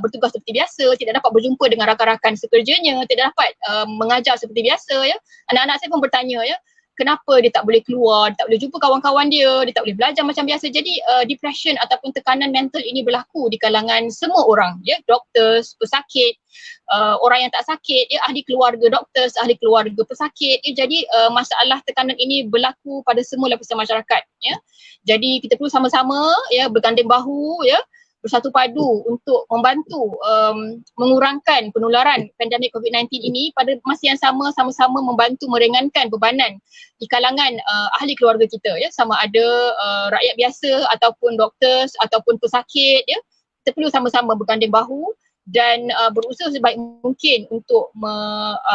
bertugas seperti biasa, tidak dapat berjumpa dengan rakan-rakan sekerjanya, tidak dapat mengajar seperti biasa ya. Anak-anak saya pun bertanya ya, kenapa dia tak boleh keluar, dia tak boleh jumpa kawan-kawan dia tak boleh belajar macam biasa. Jadi depression ataupun tekanan mental ini berlaku di kalangan semua orang ya, doktor, pesakit, orang yang tak sakit ya, ahli keluarga doktor, ahli keluarga pesakit ya. Jadi masalah tekanan ini berlaku pada semua lapisan masyarakat ya. Jadi kita perlu sama-sama ya berganding bahu ya, bersatu padu untuk membantu mengurangkan penularan pandemik COVID-19 ini. Pada masa yang sama-sama membantu meringankan bebanan di kalangan ahli keluarga kita ya, sama ada rakyat biasa ataupun doktor ataupun pesakit ya. Kita perlu sama-sama berganding bahu dan berusaha sebaik mungkin untuk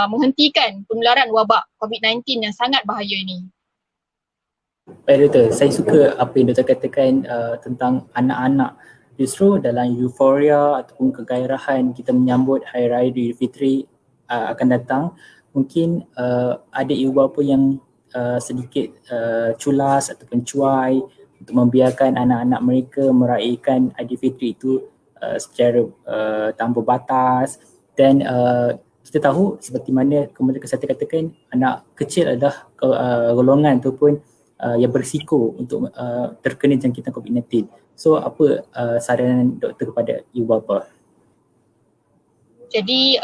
menghentikan penularan wabak COVID-19 yang sangat bahaya ini. Baik Doktor, saya suka apa yang Doktor katakan tentang anak-anak. Justru dalam euforia ataupun kegairahan kita menyambut Hari Raya Aidilfitri akan datang, mungkin ada ibu bapa yang sedikit culas ataupun cuai untuk membiarkan anak-anak mereka meraihkan Aidilfitri itu secara tanpa batas. Dan kita tahu seperti mana Kementerian Kesihatan katakan, anak kecil adalah golongan ataupun yang berisiko untuk terkena jangkitan COVID-19. So apa saranan doktor kepada ibu bapa? Jadi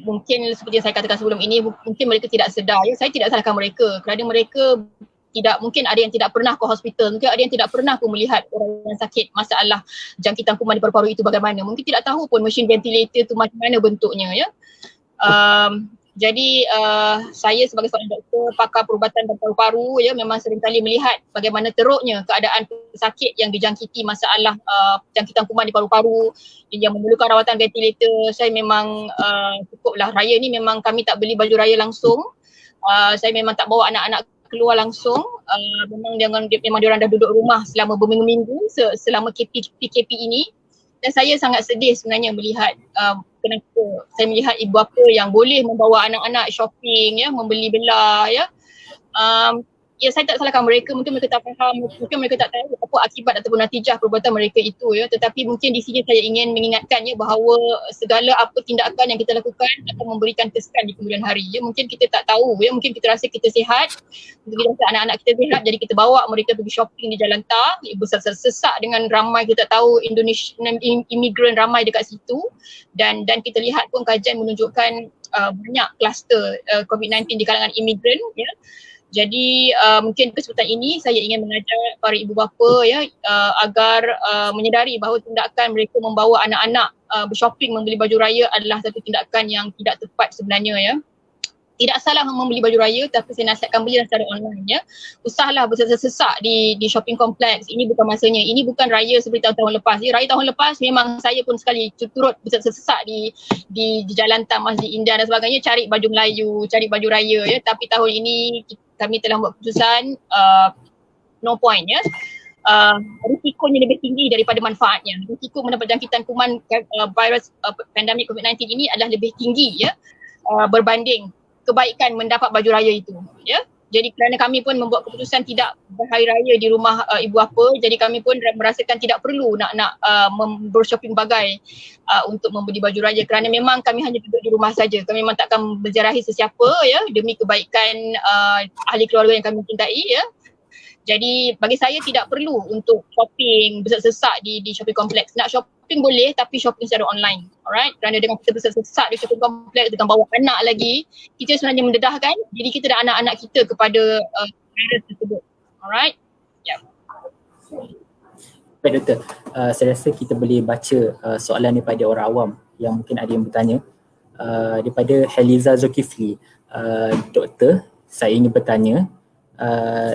mungkin seperti yang saya katakan sebelum ini, mungkin mereka tidak sedar ya. Saya tidak salahkan mereka kerana mereka tidak, mungkin ada yang tidak pernah ke hospital, mungkin ada yang tidak pernah pun melihat orang yang sakit masalah jangkitan kuman di paru-paru itu bagaimana. Mungkin tidak tahu pun mesin ventilator itu macam mana bentuknya ya. Jadi saya sebagai seorang doktor pakar perubatan dan paru-paru ya, memang seringkali melihat bagaimana teruknya keadaan pesakit yang dijangkiti masalah jangkitan kuman di paru-paru yang memerlukan rawatan ventilator. Saya memang cukuplah, raya ni memang kami tak beli baju raya langsung. Saya memang tak bawa anak-anak keluar langsung. Memang diorang dah duduk rumah selama berminggu-minggu selama PKP ini. Dan saya sangat sedih sebenarnya melihat kenapa saya melihat ibu bapa yang boleh membawa anak-anak shopping ya, membeli belah ya. Ya, saya tak salahkan mereka, mungkin mereka tak faham, mungkin mereka tak tahu apa akibat ataupun natijah perbuatan mereka itu ya. Tetapi mungkin di sini saya ingin mengingatkan ya, bahawa segala apa tindakan yang kita lakukan akan memberikan kesan di kemudian hari ya. Mungkin kita tak tahu ya, mungkin kita rasa kita sihat, kita rasa anak-anak kita sihat, jadi kita bawa mereka pergi shopping di Jalan Tar, bersesak dengan ramai, kita tahu Indonesia imigran ramai dekat situ, dan kita lihat pun kajian menunjukkan banyak kluster COVID-19 di kalangan imigran ya. Jadi mungkin kesempatan ini saya ingin mengajak para ibu bapa ya, agar menyedari bahawa tindakan mereka membawa anak-anak bershopping, membeli baju raya adalah satu tindakan yang tidak tepat sebenarnya ya. Tidak salah membeli baju raya, tapi saya nasihatkan belilah secara online ya. Usahlah bersesak-sesak di shopping kompleks. Ini bukan masanya. Ini bukan raya seperti tahun-tahun lepas. Raya tahun lepas memang saya pun sekali turut bersesak-sesak di Jalan Tan, Masjid Indah dan sebagainya, cari baju Melayu, cari baju raya ya. Tapi tahun ini kami telah buat keputusan no point ya. Risikonya lebih tinggi daripada manfaatnya. Risiko mendapat jangkitan kuman virus pandemik COVID-19 ini adalah lebih tinggi ya, berbanding kebaikan mendapat baju raya itu ya. Jadi kerana kami pun membuat keputusan tidak berhari raya di rumah ibu bapa, jadi kami pun merasakan tidak perlu nak bershopping bagai untuk membeli baju raya, kerana memang kami hanya duduk di rumah saja. Kami memang takkan menziarahi sesiapa ya, demi kebaikan ahli keluarga yang kami cintai ya. Jadi bagi saya tidak perlu untuk shopping bersesak-sesak di shopping kompleks. Nak shopping boleh, tapi shopping secara online. Alright, kerana dengan kita bersesak-sesak di shopping kompleks dengan bawa anak lagi, kita sebenarnya mendedahkan diri kita dan anak-anak kita kepada virus tersebut. Alright. Ya. Baik Doktor, saya rasa kita boleh baca soalan daripada orang awam yang mungkin ada yang bertanya. Daripada Heliza Zulkifli. Doktor, saya ingin bertanya,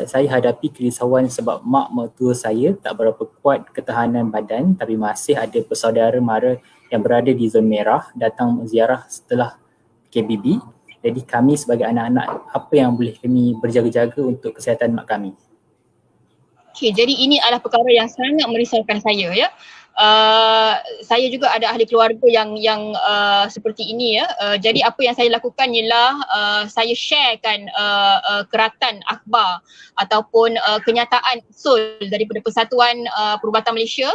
saya hadapi kerisauan sebab mak mertua saya tak berapa kuat ketahanan badan, tapi masih ada bersaudara mara yang berada di zon merah datang ziarah setelah KBB. Jadi kami sebagai anak-anak, apa yang boleh kami berjaga-jaga untuk kesihatan mak kami? Okay, jadi ini adalah perkara yang sangat merisaukan saya ya. Saya juga ada ahli keluarga yang seperti ini ya. Jadi apa yang saya lakukan ialah saya sharekan keratan akhbar ataupun kenyataan usul daripada Persatuan Perubatan Malaysia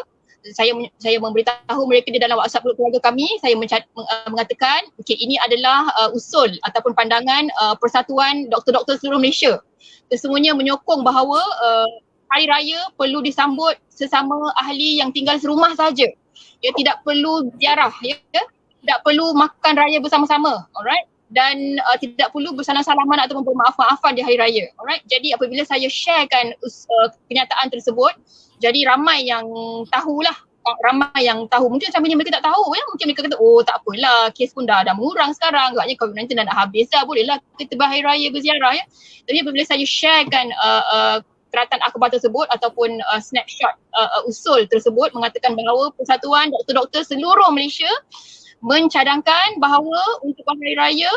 saya memberitahu mereka di dalam WhatsApp keluarga kami. Saya mengatakan ini adalah usul ataupun pandangan Persatuan Doktor-Doktor seluruh Malaysia. Kesemuanya menyokong bahawa hari raya perlu disambut sesama ahli yang tinggal serumah saja. Ya, tidak perlu ziarah, ya, tidak perlu makan raya bersama-sama, alright, dan tidak perlu bersalam-salaman ataupun bermaaf-maafan di hari raya, alright. Jadi apabila saya sharekan kenyataan tersebut, jadi ramai yang tahulah, mungkin samanya mereka tak tahu, ya, mungkin mereka kata oh tak apalah, kes pun dah mengurang sekarang, agaknya COVID-19 dah nak habis dah, bolehlah kita berhari raya berziarah, ya. Tapi apabila saya sharekan keratan akhbar tersebut ataupun snapshot usul tersebut, mengatakan bahawa Persatuan Doktor-Doktor seluruh Malaysia mencadangkan bahawa untuk berhari raya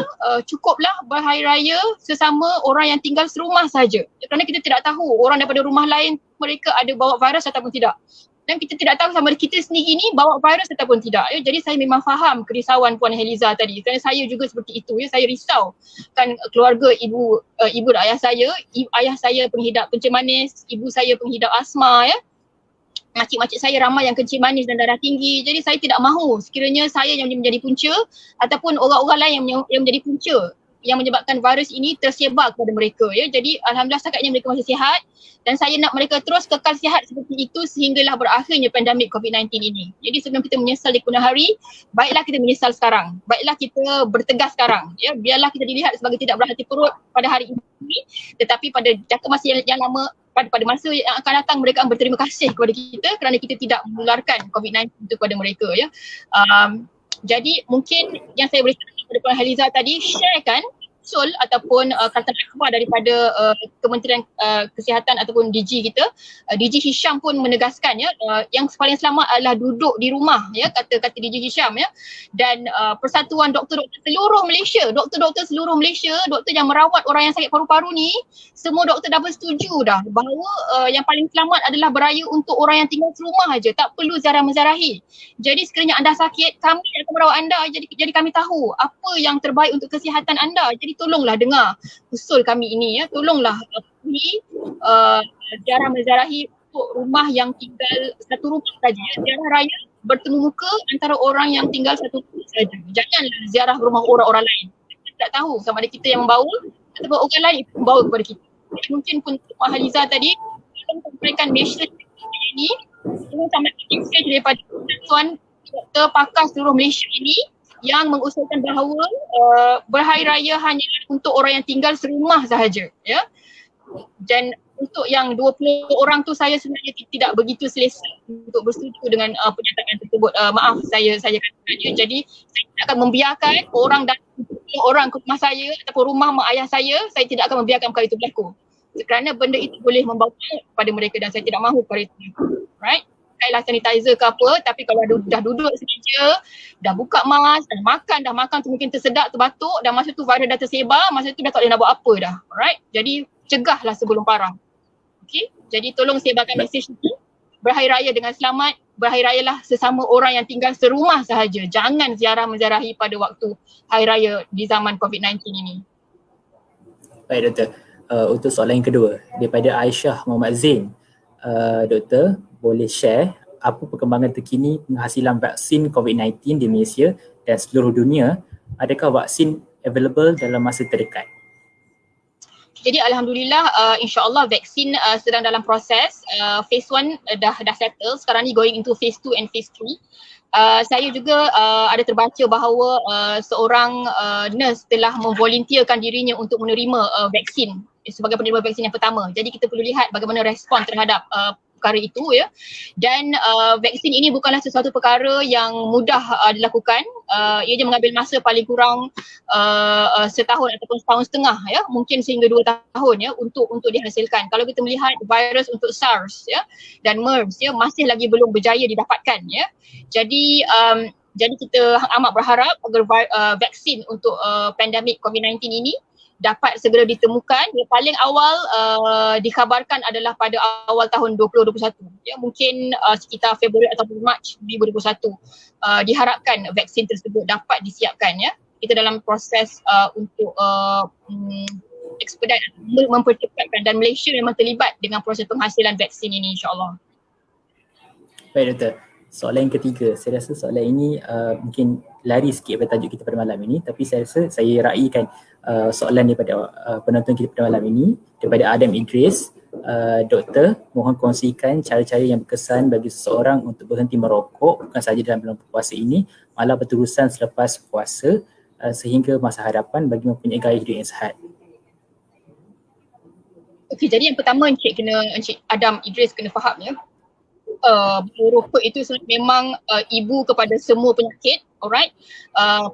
cukuplah berhari raya sesama orang yang tinggal serumah saja, kerana kita tidak tahu orang daripada rumah lain mereka ada bawa virus ataupun tidak, dan kita tidak tahu sama kita sendiri ini bawa virus ataupun tidak, ya. Jadi saya memang faham kerisauan Puan Heliza tadi, kerana saya juga seperti itu, ya. Saya risau kan keluarga ibu dan ayah saya. Ayah saya pengidap kencing manis, ibu saya pengidap asma, ya. Makcik-makcik saya ramai yang kencing manis dan darah tinggi. Jadi saya tidak mahu sekiranya saya yang menjadi punca ataupun orang-orang lain yang menjadi punca yang menyebabkan virus ini tersebar kepada mereka, ya. Jadi alhamdulillah setakat ini mereka masih sihat dan saya nak mereka terus kekal sihat seperti itu sehinggalah berakhirnya pandemik COVID-19 ini. Jadi sebelum kita menyesal di kemudian hari, baiklah kita menyesal sekarang. Baiklah kita bertegas sekarang, ya. Biarlah kita dilihat sebagai tidak berhati perut pada hari ini, tetapi pada jangka masa yang lama, pada masa yang akan datang mereka akan berterima kasih kepada kita kerana kita tidak menularkan COVID-19 itu kepada mereka, ya. Jadi mungkin yang saya boleh cakap kepada Puan Heliza tadi, sharekan usul ataupun kertas akhbar daripada Kementerian Kesihatan ataupun DG kita. DG Hisham pun menegaskan, ya, yang paling selamat adalah duduk di rumah, ya, kata DG Hisham, ya. Dan Persatuan Doktor-Doktor seluruh Malaysia, doktor-doktor seluruh Malaysia, doktor yang merawat orang yang sakit paru-paru ni, semua doktor dah bersetuju dah bahawa yang paling selamat adalah beraya untuk orang yang tinggal serumah aja, tak perlu ziarah-menziarahi. Jadi sekiranya anda sakit, kami akan merawat anda, jadi kami tahu apa yang terbaik untuk kesihatan anda. Jadi tolonglah dengar usul kami ini, ya. Tolonglah pilih ziarah-menziarahi untuk rumah yang tinggal satu rumah saja, ya. Ziarah raya bertemu muka antara orang yang tinggal satu rumah saja. Janganlah ziarah rumah orang-orang lain. Kita tak tahu sama ada kita yang membawa ataupun orang lain membawa kepada kita. Jadi mungkin pun Puan Heliza tadi tolong sampaikan mesej ini, tolong sampaikan mesej daripada Persatuan Doktor Pakar seluruh Malaysia ini yang mengusulkan bahawa berhari raya hanyalah untuk orang yang tinggal serumah sahaja, ya. Dan untuk yang 20 orang tu saya sebenarnya tidak begitu selesa untuk bersetuju dengan pernyataan tersebut. Maaf saya katakan, ya. Jadi saya tidak akan membiarkan orang ke rumah saya ataupun rumah mak ayah saya tidak akan membiarkan perkara itu berlaku. Kerana benda itu boleh membawa pada mereka dan saya tidak mahu perkara itu berlaku. Right? Pakailah sanitizer ke apa, tapi kalau dah duduk saja, dah buka mask, dah makan tu mungkin tersedak, terbatuk, dan masa tu virus dah tersebar, masa tu dah tak boleh nak buat apa dah. Alright? Jadi cegahlah sebelum parah. Okay? Jadi tolong sebarkan mesej itu. Berhari raya dengan selamat, berhari rayalah sesama orang yang tinggal serumah sahaja. Jangan ziarah-menziarahi pada waktu hari raya di zaman COVID-19 ini. Baik Doktor, untuk soalan yang kedua daripada Aisyah Muhammad Zain, Doktor boleh share apa perkembangan terkini penghasilan vaksin COVID-19 di Malaysia dan seluruh dunia? Adakah vaksin available dalam masa terdekat? Jadi alhamdulillah insya-Allah vaksin sedang dalam proses. Phase 1 dah settle, sekarang ni going into phase 2 and phase 3. Saya juga ada terbaca bahawa seorang nurse telah memvolunteerkan dirinya untuk menerima vaksin sebagai penerima vaksin yang pertama. Jadi kita perlu lihat bagaimana respon terhadap perkara itu, ya. Dan vaksin ini bukanlah sesuatu perkara yang mudah dilakukan. Ia mengambil masa paling kurang setahun ataupun setahun setengah, ya, mungkin sehingga 2 tahun, ya, untuk dihasilkan. Kalau kita melihat virus untuk SARS, ya, dan MERS, ya, masih lagi belum berjaya didapatkan, ya. Jadi kita amat berharap agar vaksin untuk pandemik COVID-19 ini dapat segera ditemukan. Yang paling awal dikabarkan adalah pada awal tahun 2021, ya, mungkin sekitar Februari ataupun Mac 2021 diharapkan vaksin tersebut dapat disiapkan, ya. Kita dalam proses untuk expedite, mempercepatkan, dan Malaysia memang terlibat dengan proses penghasilan vaksin ini, insya-Allah. Baik Doktor, Soalan yang ketiga, saya rasa soalan ini mungkin lari sikit daripada tajuk kita pada malam ini, tapi saya rasa saya raikan soalan daripada penonton kita pada malam ini, daripada Adam Idris. Doktor, mohon kongsikan cara-cara yang berkesan bagi seseorang untuk berhenti merokok bukan sahaja dalam bulan puasa ini, malah berterusan selepas puasa sehingga masa hadapan bagi mempunyai gaya hidup yang sihat. Okey, jadi yang pertama Encik Adam Idris kena faham ya. Perokok itu memang ibu kepada semua penyakit, alright.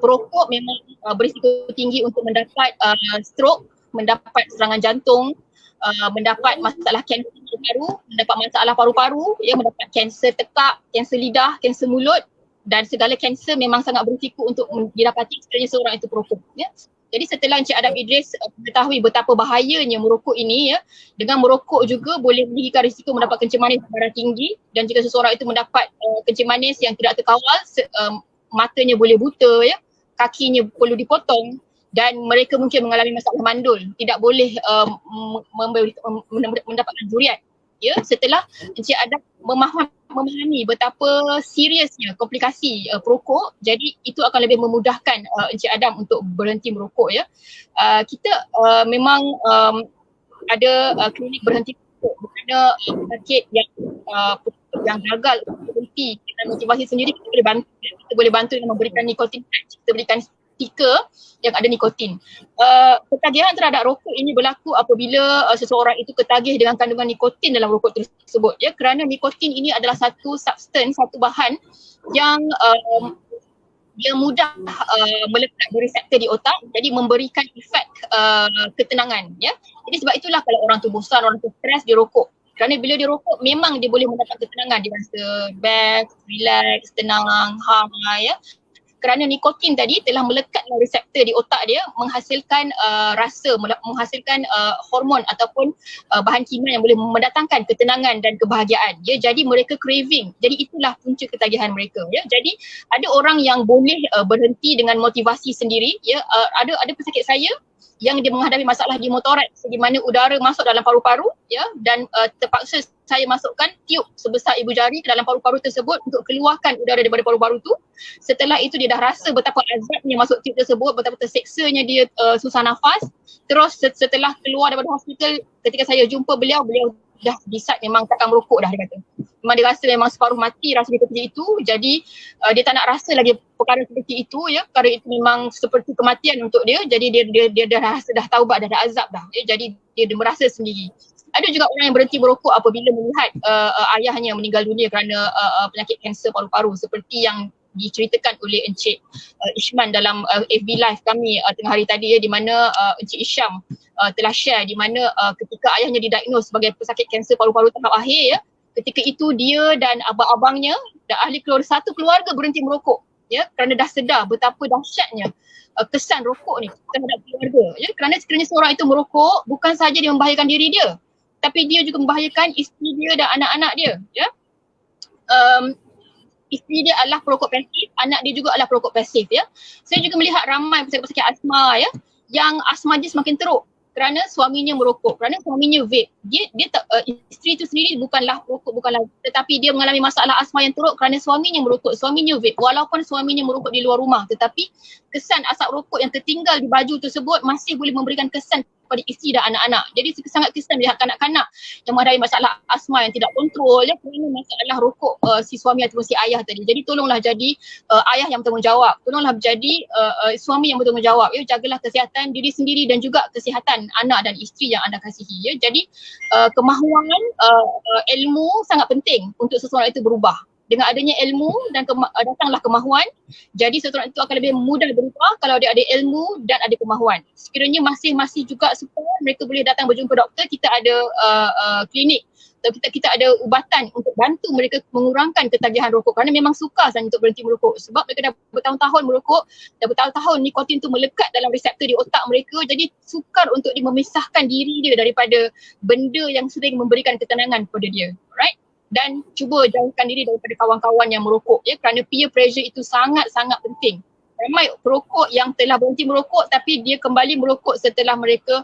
Perokok memang berisiko tinggi untuk mendapat stroke, mendapat serangan jantung, mendapat masalah kanser paru, mendapat masalah paru-paru, ya, mendapat kanser tekak, kanser lidah, kanser mulut, dan segala kanser memang sangat berisiko untuk didapati sekiranya seorang itu perokok, ya. Jadi setelah Encik Adam Idris mengetahui betapa bahayanya merokok ini, ya, dengan merokok juga boleh meninggikan risiko mendapat kencing manis darah tinggi, dan jika seseorang itu mendapat kencing manis yang tidak terkawal, matanya boleh buta, ya, kakinya perlu dipotong, dan mereka mungkin mengalami masalah mandul, tidak boleh mendapatkan zuriat. Ya, setelah Encik Adam memahami betapa seriusnya komplikasi perokok, jadi itu akan lebih memudahkan Encik Adam untuk berhenti merokok, ya. Kita memang ada klinik berhenti merokok, kerana sakit yang gagal untuk berhenti dengan motivasi sendiri, kita boleh bantu, ya. Kita boleh bantu dengan memberikan nikotin patch, kita berikan stiker yang ada nikotin. Ketagihan terhadap rokok ini berlaku apabila seseorang itu ketagih dengan kandungan nikotin dalam rokok tersebut, ya, kerana nikotin ini adalah satu substance, satu bahan yang dia mudah melekat di reseptor di otak, jadi memberikan efek ketenangan, ya. Jadi sebab itulah kalau orang tu bosan, orang tu stres, dia rokok. Kerana bila dia rokok memang dia boleh mendapat ketenangan, dia rasa best, relax, tenang, ya. Kerana nikotin tadi telah melekat dalam reseptor di otak dia, menghasilkan rasa, menghasilkan hormon ataupun bahan kimia yang boleh mendatangkan ketenangan dan kebahagiaan. Ya, jadi mereka craving. Jadi itulah punca ketagihan mereka. Ya, jadi ada orang yang boleh berhenti dengan motivasi sendiri. Ya, ada pesakit saya yang dia menghadapi masalah di motoraks, di mana udara masuk dalam paru-paru, ya, dan terpaksa saya masukkan tiub sebesar ibu jari ke dalam paru-paru tersebut untuk keluarkan udara daripada paru-paru tu. Setelah itu dia dah rasa betapa azabnya masuk tiub tersebut, betapa terseksanya dia susah nafas. Terus setelah keluar daripada hospital, ketika saya jumpa beliau dah decide memang takkan merokok dah, dia kata. Memang dia rasa memang separuh mati rasa dia ketika itu, jadi dia tak nak rasa lagi perkara seperti itu, ya. Perkara itu memang seperti kematian untuk dia, jadi dia dah rasa dah taubat, dah azab dah, ya. Jadi dia merasa sendiri. Ada juga orang yang berhenti merokok apabila melihat ayahnya meninggal dunia kerana penyakit kanser paru-paru, seperti yang diceritakan oleh Encik Ishman dalam FB Live kami tengah hari tadi, ya, di mana Encik Isham telah share di mana ketika ayahnya didiagnos sebagai pesakit kanser paru-paru tahap akhir, ya, ketika itu dia dan abang-abangnya dan ahli keluarga, satu keluarga berhenti merokok, ya, kerana dah sedar betapa dahsyatnya kesan rokok ni terhadap keluarga, ya. Kerana sekiranya seorang itu merokok, bukan sahaja dia membahayakan diri dia, tapi dia juga membahayakan isteri dia dan anak-anak dia, ya. Isteri dia adalah perokok pasif, anak dia juga adalah perokok pasif, ya. Saya juga melihat ramai pesakit-pesakit asma, ya, yang asma dia semakin teruk kerana suaminya merokok, kerana suaminya vape. Dia isteri itu sendiri bukanlah perokok, tetapi dia mengalami masalah asma yang teruk kerana suaminya merokok, suaminya vape. Walaupun suaminya merokok di luar rumah, tetapi kesan asap rokok yang tertinggal di baju tersebut masih boleh memberikan kesan kepada isteri dan anak-anak. Jadi sangat kesan melihat kanak-kanak yang menghadapi masalah asma yang tidak kontrol, ya, kerana masalah rokok si suami ataupun si ayah tadi. Jadi tolonglah jadi ayah yang bertanggungjawab, tolonglah jadi suami yang bertanggungjawab, ya. Jagalah kesihatan diri sendiri dan juga kesihatan anak dan isteri yang anda kasihi, ya. Jadi kemahuan, ilmu sangat penting untuk seseorang itu berubah. Dengan adanya ilmu dan datanglah kemahuan, jadi seseorang itu akan lebih mudah berubah kalau dia ada ilmu dan ada kemahuan. Sekiranya masih juga support, mereka boleh datang berjumpa doktor. Kita ada klinik, kita ada ubatan untuk bantu mereka mengurangkan ketagihan rokok, kerana memang sukar sebenarnya untuk berhenti merokok, sebab mereka dah bertahun-tahun merokok, dah bertahun-tahun nikotin tu melekat dalam reseptor di otak mereka, jadi sukar untuk dia memisahkan diri dia daripada benda yang sering memberikan ketenangan kepada dia, right? Dan cuba jauhkan diri daripada kawan-kawan yang merokok, ya, kerana peer pressure itu sangat-sangat penting. Ramai perokok yang telah berhenti merokok tapi dia kembali merokok setelah mereka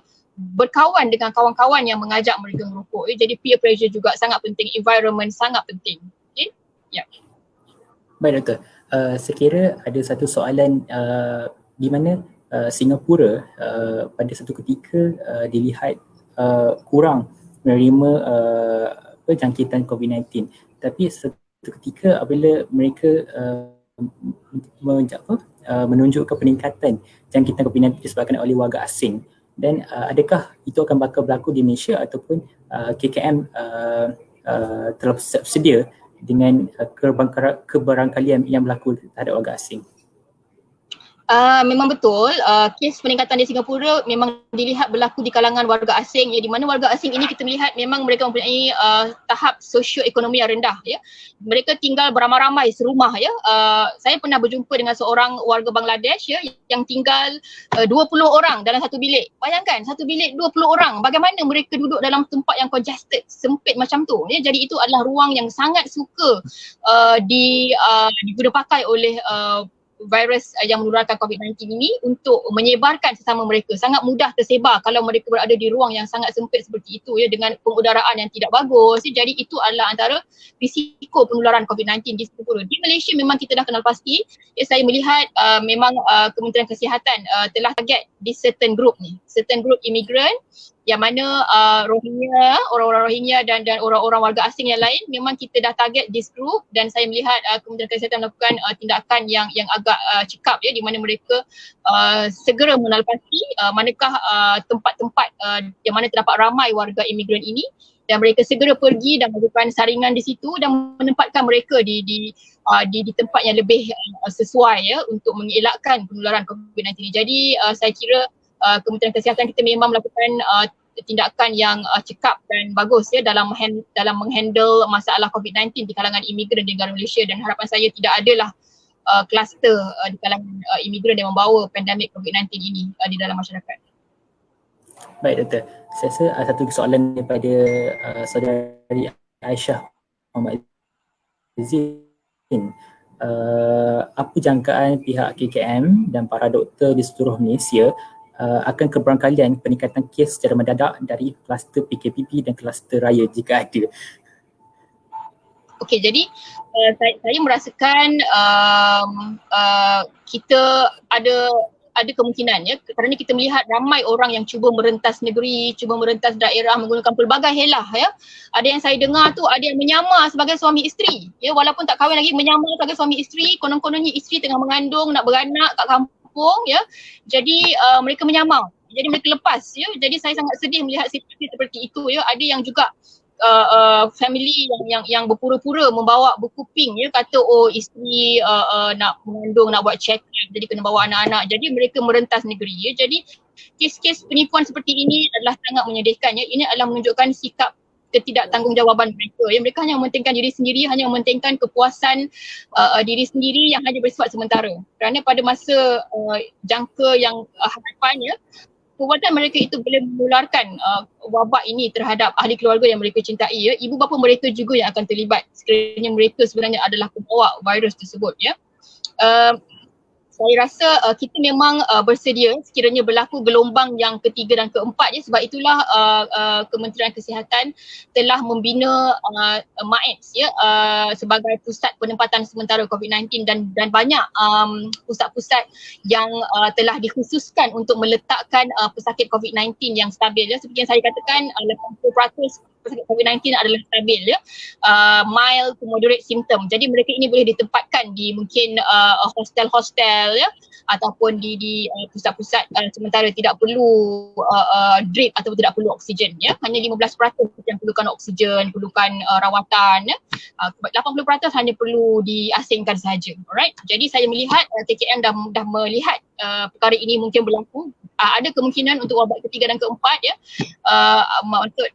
berkawan dengan kawan-kawan yang mengajak mereka merokok, ya. Jadi peer pressure juga sangat penting, environment sangat penting. Okay? Ya. Baik doktor, sekira ada satu soalan di mana Singapura pada satu ketika dilihat kurang menerima jangkitan COVID-19, tapi satu ketika apabila mereka menunjukkan peningkatan jangkitan COVID-19 disebabkan oleh warga asing, dan adakah itu akan bakal berlaku di Malaysia ataupun KKM telah sedia dengan keberangkalian yang berlaku terhadap warga asing? Memang betul, kes peningkatan di Singapura memang dilihat berlaku di kalangan warga asing, ya, di mana warga asing ini kita melihat memang mereka mempunyai tahap sosioekonomi yang rendah, ya. Mereka tinggal beramai-ramai serumah, ya. Saya pernah berjumpa dengan seorang warga Bangladesh, ya, yang tinggal 20 orang dalam satu bilik. Bayangkan satu bilik 20 orang, bagaimana mereka duduk dalam tempat yang congested, sempit macam tu, ya. Jadi itu adalah ruang yang sangat suka diguna pakai oleh virus yang menularkan COVID-19 ini untuk menyebarkan sesama mereka. Sangat mudah tersebar kalau mereka berada di ruang yang sangat sempit seperti itu, ya, dengan pengudaraan yang tidak bagus. Jadi itu adalah antara risiko penularan COVID-19 di Singapura. Di Malaysia memang kita dah kenal pasti, ya, saya melihat memang Kementerian Kesihatan telah target di certain group ni, certain group imigran yang mana Rohingya, orang-orang Rohingya dan orang-orang warga asing yang lain, memang kita dah target this group, dan saya melihat Kementerian Kesihatan melakukan tindakan yang agak cekap, ya, di mana mereka segera mengenal pasti manakah tempat-tempat yang mana terdapat ramai warga imigran ini, dan mereka segera pergi dan melakukan saringan di situ dan menempatkan mereka di tempat yang lebih sesuai, ya, untuk mengelakkan penularan COVID-19 ini. Jadi saya kira Kementerian Kesihatan kita memang melakukan tindakan yang cekap dan bagus, ya, dalam menghandle masalah COVID-19 di kalangan imigran di negara Malaysia, dan harapan saya tidak adalah kluster di kalangan imigran yang membawa pandemik COVID-19 ini di dalam masyarakat. Baik doktor, saya rasa satu soalan daripada saudari Aisyah Muhammad Zin. Apa jangkaan pihak KKM dan para doktor di seluruh Malaysia akan keberangkalian peningkatan kes secara mendadak dari kluster PKPP dan kluster raya jika ada? Okey, jadi saya merasakan kita ada kemungkinan, ya, kerana kita melihat ramai orang yang cuba merentas negeri, cuba merentas daerah menggunakan pelbagai helah, ya. Ada yang saya dengar tu ada yang menyamar sebagai suami isteri, ya, walaupun tak kahwin lagi, menyamar sebagai suami isteri, konon-kononnya isteri tengah mengandung, nak beranak kat kampung, ya. Jadi mereka menyamar. Jadi mereka lepas, ya. Jadi saya sangat sedih melihat situasi seperti itu, ya. Ada yang juga family yang berpura-pura membawa buku pink, ya, kata isteri nak mengandung, nak buat check up, jadi kena bawa anak-anak. Jadi mereka merentas negeri, ya. Jadi kes-kes penipuan seperti ini adalah sangat menyedihkan, ya. Ini adalah menunjukkan sikap ketidaktanggungjawabkan mereka, ya. Mereka hanya mementingkan diri sendiri, hanya mementingkan kepuasan diri sendiri yang hanya bersifat sementara. Kerana pada masa jangka yang hadapan, ya, perbuatan mereka itu boleh menularkan wabak ini terhadap ahli keluarga yang mereka cintai, ya. Ibu bapa mereka juga yang akan terlibat sekiranya mereka sebenarnya adalah pembawa virus tersebut, ya. Saya rasa kita memang bersedia sekiranya berlaku gelombang yang ketiga dan keempat, ya. Sebab itulah Kementerian Kesihatan telah membina MAEPS, ya, sebagai pusat penempatan sementara COVID-19, dan banyak pusat-pusat yang telah dikhususkan untuk meletakkan pesakit COVID-19 yang stabil, ya. Seperti yang saya katakan, 80% pesakit COVID-19 adalah stabil, ya, mild to moderate symptom. Jadi mereka ini boleh ditempatkan di mungkin hostel-hostel, ya, ataupun di pusat-pusat sementara, tidak perlu drip atau tidak perlu oksigen, ya. Hanya 15% yang perlukan oksigen, perlukan rawatan, ya. 80% hanya perlu diasingkan sahaja. Alright. Jadi saya melihat KKM dah melihat perkara ini mungkin berlaku. Ada kemungkinan untuk wabak ketiga dan keempat, ya. Maksud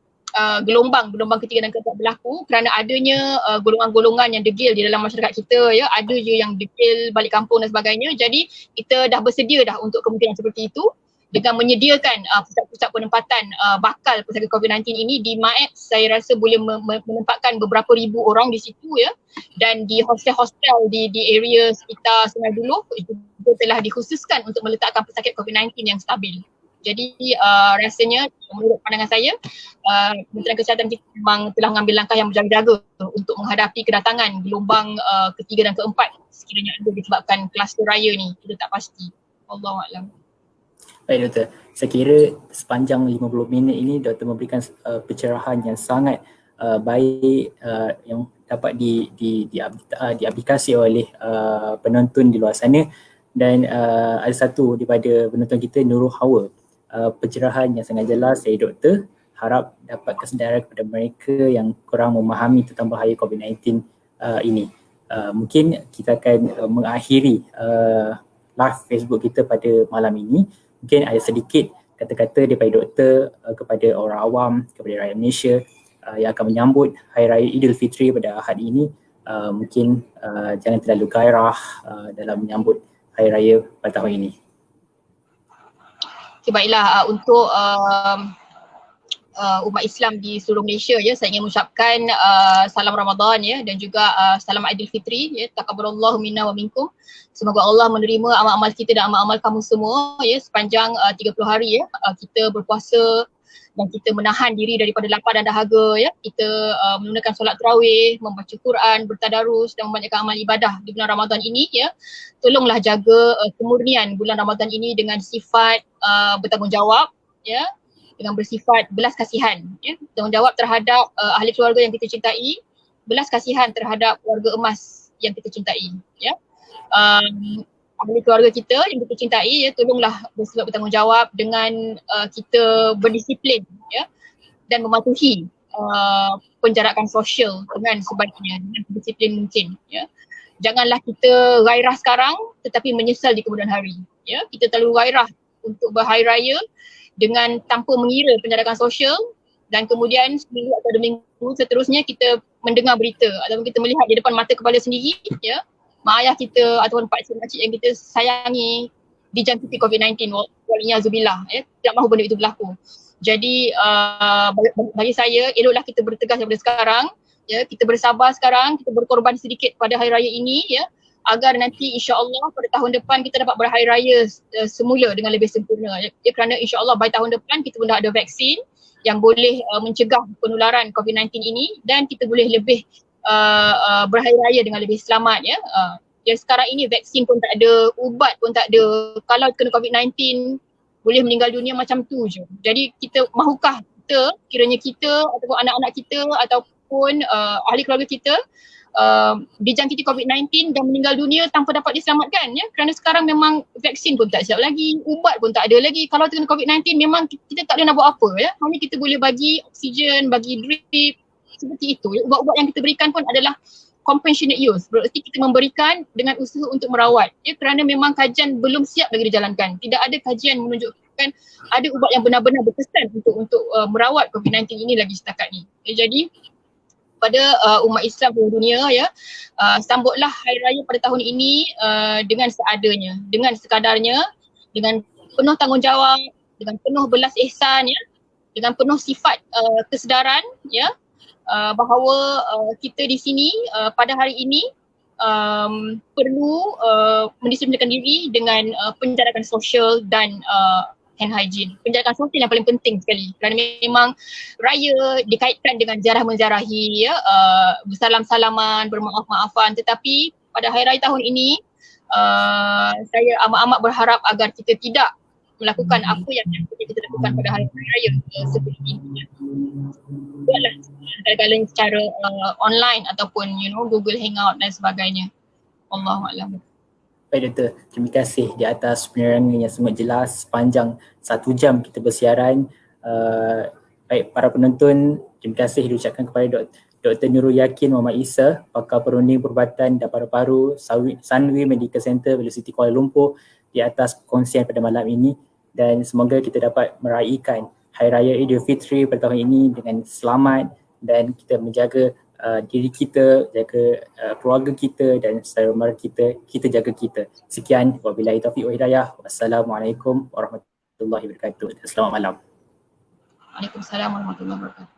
gelombang ketiga dan keempat berlaku kerana adanya golongan-golongan yang degil di dalam masyarakat kita, ya. Ada je yang degil balik kampung dan sebagainya. Jadi kita dah bersedia dah untuk kemungkinan seperti itu dengan menyediakan pusat-pusat penempatan bakal pesakit COVID-19 ini di MAEPS. Saya rasa boleh menempatkan beberapa ribu orang di situ, ya. Dan di hostel-hostel di area sekitar Sungai Buloh juga telah dikhususkan untuk meletakkan pesakit COVID-19 yang stabil. Jadi rasanya menurut pandangan saya Kementerian Kesihatan kita memang telah mengambil langkah yang berjaga-jaga untuk menghadapi kedatangan gelombang ketiga dan keempat sekiranya ada disebabkan kluster raya ni. Kita tak pasti. Wallahualam. Baik Doktor, saya kira sepanjang 50 minit ini Doktor memberikan pencerahan yang sangat baik yang dapat diaplikasi oleh penonton di luar sana. Dan ada satu daripada penonton kita, Nurul Hawa, pencerahan yang sangat jelas dari Doktor. Harap dapat kesedaran kepada mereka yang kurang memahami tentang bahaya COVID-19 ini. Mungkin kita akan mengakhiri live Facebook kita pada malam ini. Mungkin ada sedikit kata-kata daripada Doktor kepada orang awam, kepada rakyat Malaysia yang akan menyambut Hari Raya Aidilfitri pada Ahad ini. Mungkin jangan terlalu gairah dalam menyambut Hari Raya pada tahun ini. Okay, baiklah, untuk umat Islam di seluruh Malaysia ya, saya ingin mengucapkan salam Ramadan ya, dan juga salam Aidilfitri ya. Taqabbalallahu minna wa minkum. Semoga Allah menerima amal-amal kita dan amal-amal kamu semua ya sepanjang 30 hari ya. Kita berpuasa dan kita menahan diri daripada lapar dan dahaga ya. Kita menunaikan solat tarawih, membaca Quran, bertadarus dan membanyakkan amal ibadah di bulan Ramadan ini ya. Tolonglah jaga kemurnian bulan Ramadan ini dengan sifat bertanggungjawab ya, dengan bersifat belas kasihan ya. Tanggungjawab terhadap ahli keluarga yang kita cintai, belas kasihan terhadap keluarga emas yang kita cintai ya. Ahli keluarga kita yang kita cintai ya, tolonglah bersifat bertanggungjawab dengan kita berdisiplin ya, dan mematuhi penjarakan sosial dengan sebaiknya, dengan disiplin mungkin ya. Janganlah kita gairah sekarang tetapi menyesal di kemudian hari ya. Kita terlalu gairah untuk berhari raya dengan tanpa mengira penjarakan sosial, dan kemudian seminggu atau 2 minggu seterusnya kita mendengar berita ataupun kita melihat di depan mata kepala sendiri ya, mak ayah kita ataupun pakcik-makcik yang kita sayangi dijangkiti COVID-19, waliyazubillah ya, tidak mahu benda itu berlaku. Jadi bagi saya eloklah kita bertegas daripada sekarang ya, kita bersabar sekarang, kita berkorban sedikit pada hari raya ini ya, agar nanti insya-Allah pada tahun depan kita dapat berhari raya semula dengan lebih sempurna ya, kerana insya-Allah by tahun depan kita pun dah ada vaksin yang boleh mencegah penularan COVID-19 ini, dan kita boleh lebih berhari raya dengan lebih selamat ya. Yang sekarang ini vaksin pun tak ada, ubat pun tak ada. Kalau kena COVID-19 boleh meninggal dunia macam tu je. Jadi kita mahukah kita, kiranya kita ataupun anak-anak kita ataupun ahli keluarga kita dijangkiti COVID-19 dan meninggal dunia tanpa dapat diselamatkan ya, kerana sekarang memang vaksin pun tak siap lagi, ubat pun tak ada lagi. Kalau terkena COVID-19 memang kita tak boleh nak buat apa ya, hanya kita boleh bagi oksigen, bagi drip seperti itu ya. Ubat-ubat yang kita berikan pun adalah compassionate use, berarti kita memberikan dengan usaha untuk merawat ya, kerana memang kajian belum siap lagi dijalankan. Tidak ada kajian menunjukkan ada ubat yang benar-benar berkesan untuk merawat COVID-19 ini lagi setakat ni ya. Jadi pada umat Islam di dunia ya, sambutlah hari raya pada tahun ini dengan seadanya, dengan sekadarnya, dengan penuh tanggungjawab, dengan penuh belas ihsan ya, dengan penuh sifat kesedaran ya, bahawa kita di sini pada hari ini perlu mendisiplinkan diri dengan penjarakan sosial dan hand hygiene. Penjarakan sosial yang paling penting sekali, kerana memang raya dikaitkan dengan ziarah menziarahi ya, bersalam-salaman, bermaaf-maafan, tetapi pada hari raya tahun ini saya amat-amat berharap agar kita tidak melakukan apa yang kita lakukan pada hari raya sebelum ini. Buatlah segala-galanya secara online ataupun Google Hangout dan sebagainya. Allahuakbar. Baik Doktor, terima kasih di atas penerangan yang sangat jelas sepanjang 1 jam kita bersiaran. Baik para penonton, terima kasih diucapkan kepada Dr. Nurul Yakin Muhammad Isa, pakar perunding perubatan dan paru-paru Sunway Medical Center Velocity Kuala Lumpur, di atas perkongsian pada malam ini, dan semoga kita dapat meraihkan Hari Raya Aidilfitri pada tahun ini dengan selamat, dan kita menjaga diri kita, jaga keluarga kita dan saudara mara kita jaga kita. Sekian, wabillahi taufiq wa hidayah. Wassalamualaikum warahmatullahi wabarakatuh. Selamat malam. Waalaikumsalam warahmatullahi wabarakatuh.